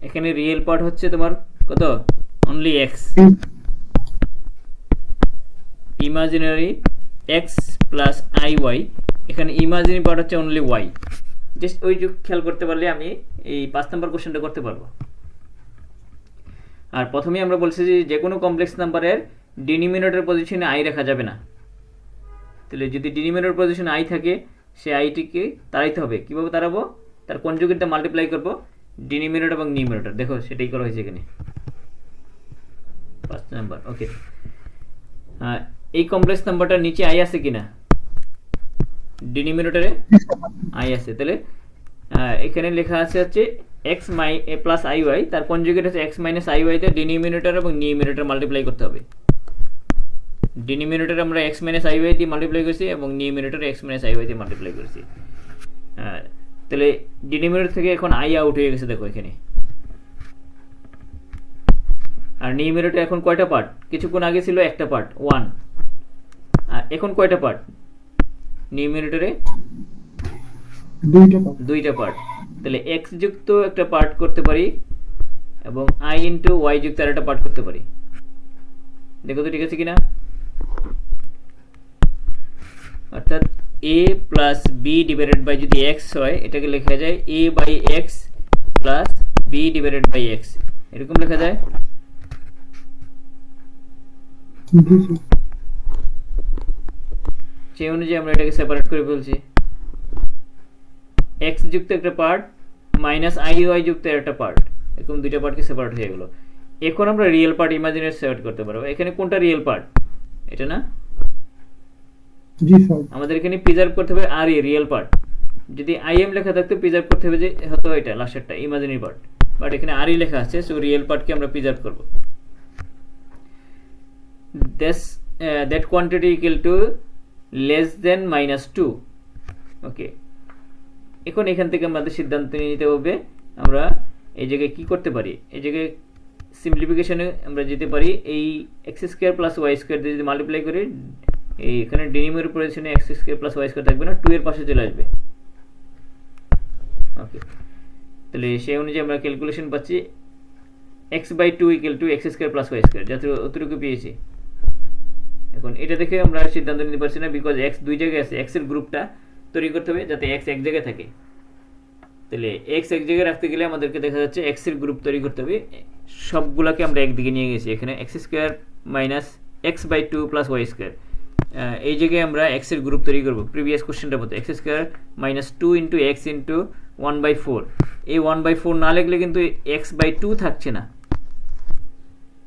[SPEAKER 1] এখানে রিয়েল পার্ট হচ্ছে তোমার কত? Only x। Imaginary x + IY, এখানে ইমাজিনারি পার্ট হচ্ছে অনলি y। জাস্ট ওই যে খেয়াল করতে পারলে আমি এই 5 নাম্বার কোশ্চেনটা করতে পারবো। আর প্রথমেই আমরা বলছি যে কোনো কমপ্লেক্স নাম্বারের ডিনোমিনেটর পজিশনে i রাখা যাবে না। তাহলে যদি ডিনোমিনেটর পজিশনে i থাকে সে আইটিকে তাড়াইতে হবে। কীভাবে তাড়াবো? তার কনজুগেটটা মাল্টিপ্লাই করবো ডিনোমিনেটর এবং নিউমিনেটর। দেখো সেটাই করা হয়েছে এখানে 5 নাম্বার। ওকে, এই কমপ্লেক্স নাম্বারটার নিচে i আছে কিনা? ডিনোমিনেটরে i আছে। তাহলে এখানে লেখা আছে হচ্ছে x + IY, তার কনজুগেট হচ্ছে x - IY তে ডিনোমিনেটর এবং নিউমিনেটর মাল্টিপ্লাই করতে হবে। ডিনোমিনেটর আমরা x - IY দিয়ে মাল্টিপ্লাই করছি এবং নিউমিনেটর x - IY দিয়ে মাল্টিপ্লাই করছি। তাহলে ডিনোমিনেটর থেকে এখন i আউট হয়ে গেছে দেখো এখানে। আর নিউমিনেটর এখন কয়টা পার্ট? কিছুক্ষণ আগে ছিল একটা পার্ট 1, আর এখন কয়টা পার্ট? নিউমিনেটরে দুইটা পার্ট। তাহলে x যুক্ত একটা পার্ট করতে পারি এবং i × y যুক্ত আরেকটা পার্ট করতে পারি। দেখো তো ঠিক আছে কিনা? অর্থাৎ a + b / যদি x হয় এটাকে লেখা যায় a/x + b/x, এরকম লেখা যায়। সেই অনুযায়ী আমরা এটাকে সেপারেট করে ফেলছি। x যুক্ত একটা পার্ট -iy যুক্ত একটা পার্ট, এরকম দুইটা পার্টকে সেপারেট হয়ে গেল। এখন আমরা রিয়েল পার্ট ইমাজিনারি সেপারেট করতে পারবো। এখানে কোনটা রিয়েল পার্ট? এটা না?
[SPEAKER 2] জি স্যার।
[SPEAKER 1] আমাদের এখানে প্রিজার্ভ করতে হবে RE রিয়েল পার্ট। যদি IM লেখা থাকতো প্রিজার্ভ করতে হবে যে হতো এটা লাস্টেরটা ইমাজিনারি পার্ট, বাট এখানে RE লেখা আছে, সো রিয়েল পার্টকে আমরা প্রিজার্ভ করব। That quantity equal to less than -2। ওকে, এখন এখান থেকে আমাদের সিদ্ধান্ত নিতে হবে আমরা এই জায়গায় কি করতে পারি। এই জায়গায় সিম্পলিফিকেশনে আমরা যেতে পারি, এই x² + y² দিয়ে যদি মাল্টিপ্লাই করি, এই এখানে ডিনোমিনেটর পজিশনে x² + y² থাকবে না, 2 এর পাশে চলে আসবে। ওকে, তাহলে সেই অনুযায়ী আমরা ক্যালকুলেশন পাচ্ছি x/2 = x² + y², যাতে অতটুকু পেয়েছি। এখন এটা দেখে আমরা সিদ্ধান্ত নিতে পারছি না, বিকজ x দুই জায়গায় আছে, x এর গ্রুপটা তৈরি করতে হবে যাতে x এক জায়গায় থাকে। তাহলে x এক জায়গায় রাখতে গেলে আমাদেরকে দেখা যাচ্ছে x এর গ্রুপ তৈরি করতে হবে। সবগুলোকে আমরা একদিকে নিয়ে গেছি, এখানে x² - x/2 + y², এই জায়গায় আমরা x এর গ্রুপ তৈরি করব প্রিভিয়াস কোশ্চেনটার মতো, x² - 2 × x × 1/4। এই 1/4 না লিখলে কিন্তু x/2 থাকছে না।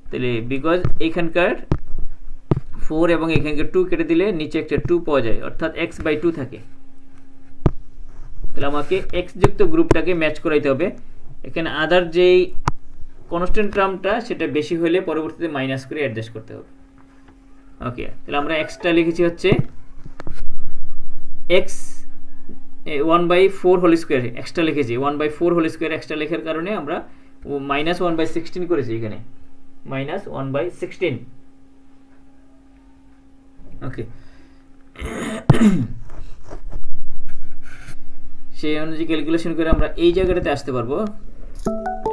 [SPEAKER 1] তাহলে বিকজ এখানকার 4 এবং এখানকার 2 কেটে দিলে নিচে একটা 2 পাওয়া যায়, অর্থাৎ x/2 থাকে। তাহলে আমাকে x যুক্ত গ্রুপটাকে ম্যাচ করাইতে হবে। এখানে আদার যেই কনস্ট্যান্ট টার্মটা সেটা বেশি হলে পরবর্তীতে মাইনাস করে অ্যাডজাস্ট করতে হবে। ওকে, তাহলে আমরা xটা লিখেছি হচ্ছে x 1/4 হোল স্কোয়ার, এক্সট্রা লিখেছি 1/4 হোল স্কোয়ার। এক্সট্রা লেখার কারণে আমরা -1/16 করেছি, এখানে -1/16। ওকে, সেই অনুযায়ী ক্যালকুলেশন করে আমরা এই জায়গাটাতে আসতে পারবো।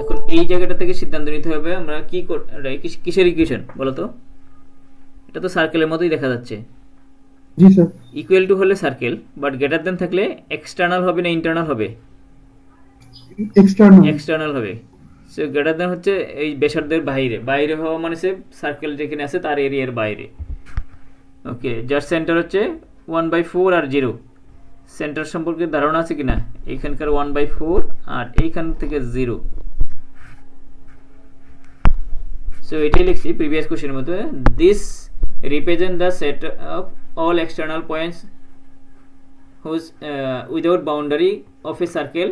[SPEAKER 1] এখন এই জায়গাটা থেকে সিদ্ধান্ত নিতে হবে আমরা কি কিসের ইকুয়েশন বলো তো? এটা তো সার্কেলের মতোই দেখা যাচ্ছে।
[SPEAKER 2] জি স্যার।
[SPEAKER 1] ইকুয়াল টু হলে সার্কেল, বাট গ্রেটার দেন থাকলে এক্সটার্নাল হবে না ইন্টারনাল হবে? এক্সটার্নাল হবে। সো গ্রেটার দেন হচ্ছে এই ব্যাসার্ধের বাইরে, বাইরে হওয়া মানে সে সার্কেল যেখানে আছে তার এরিয়ার বাইরে। ওকে, যার সেন্টার হচ্ছে 1/4 আর 0। সেন্টার সম্পর্কে ধারণা আছে কিনা? এইখানকার 1/4 আর এইখান থেকে 0। সো এটাই লিখছি প্রিভিয়াস কোশ্চেনের মতো, this represent the set of all external points whose without boundary of a circle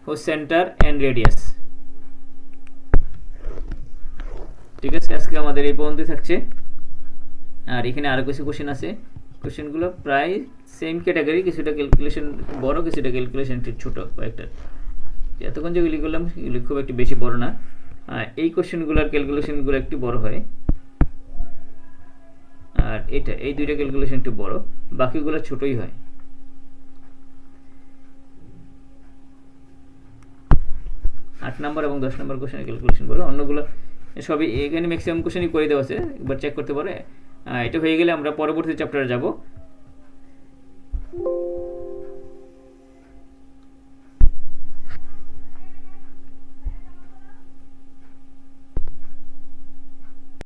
[SPEAKER 1] whose center and radius। ঠিক আছে, আজকে আমাদের এই পর্যন্ত থাকছে। আর এখানে আরো কিছু কোশ্চেন আছে, কোশ্চেনগুলো প্রায় সেম ক্যাটাগরি, কিছুটা ক্যালকুলেশন বড়, কিছুটা ক্যালকুলেশন একটু ছোট কয়েকটা। এতক্ষণ যেগুলি করলাম এগুলি খুব একটু বেশি বড় না, এই কোশ্চেনগুলোর ক্যালকুলেশনগুলো একটু বড় হয়, আর এটা এই দুইটা ক্যালকুলেশন একটু বড়, বাকিগুলো ছোটই হয়। 8 নম্বর এবং 10 নম্বর কোশ্চেনের ক্যালকুলেশন বড়, অন্যগুলো সবই এখানে ম্যাক্সিমাম কোশ্চেনই করে দেওয়া আছে, একবার চেক করতে পারে। এটা হয়ে গেলে আমরা পরবর্তী চ্যাপ্টারে যাব।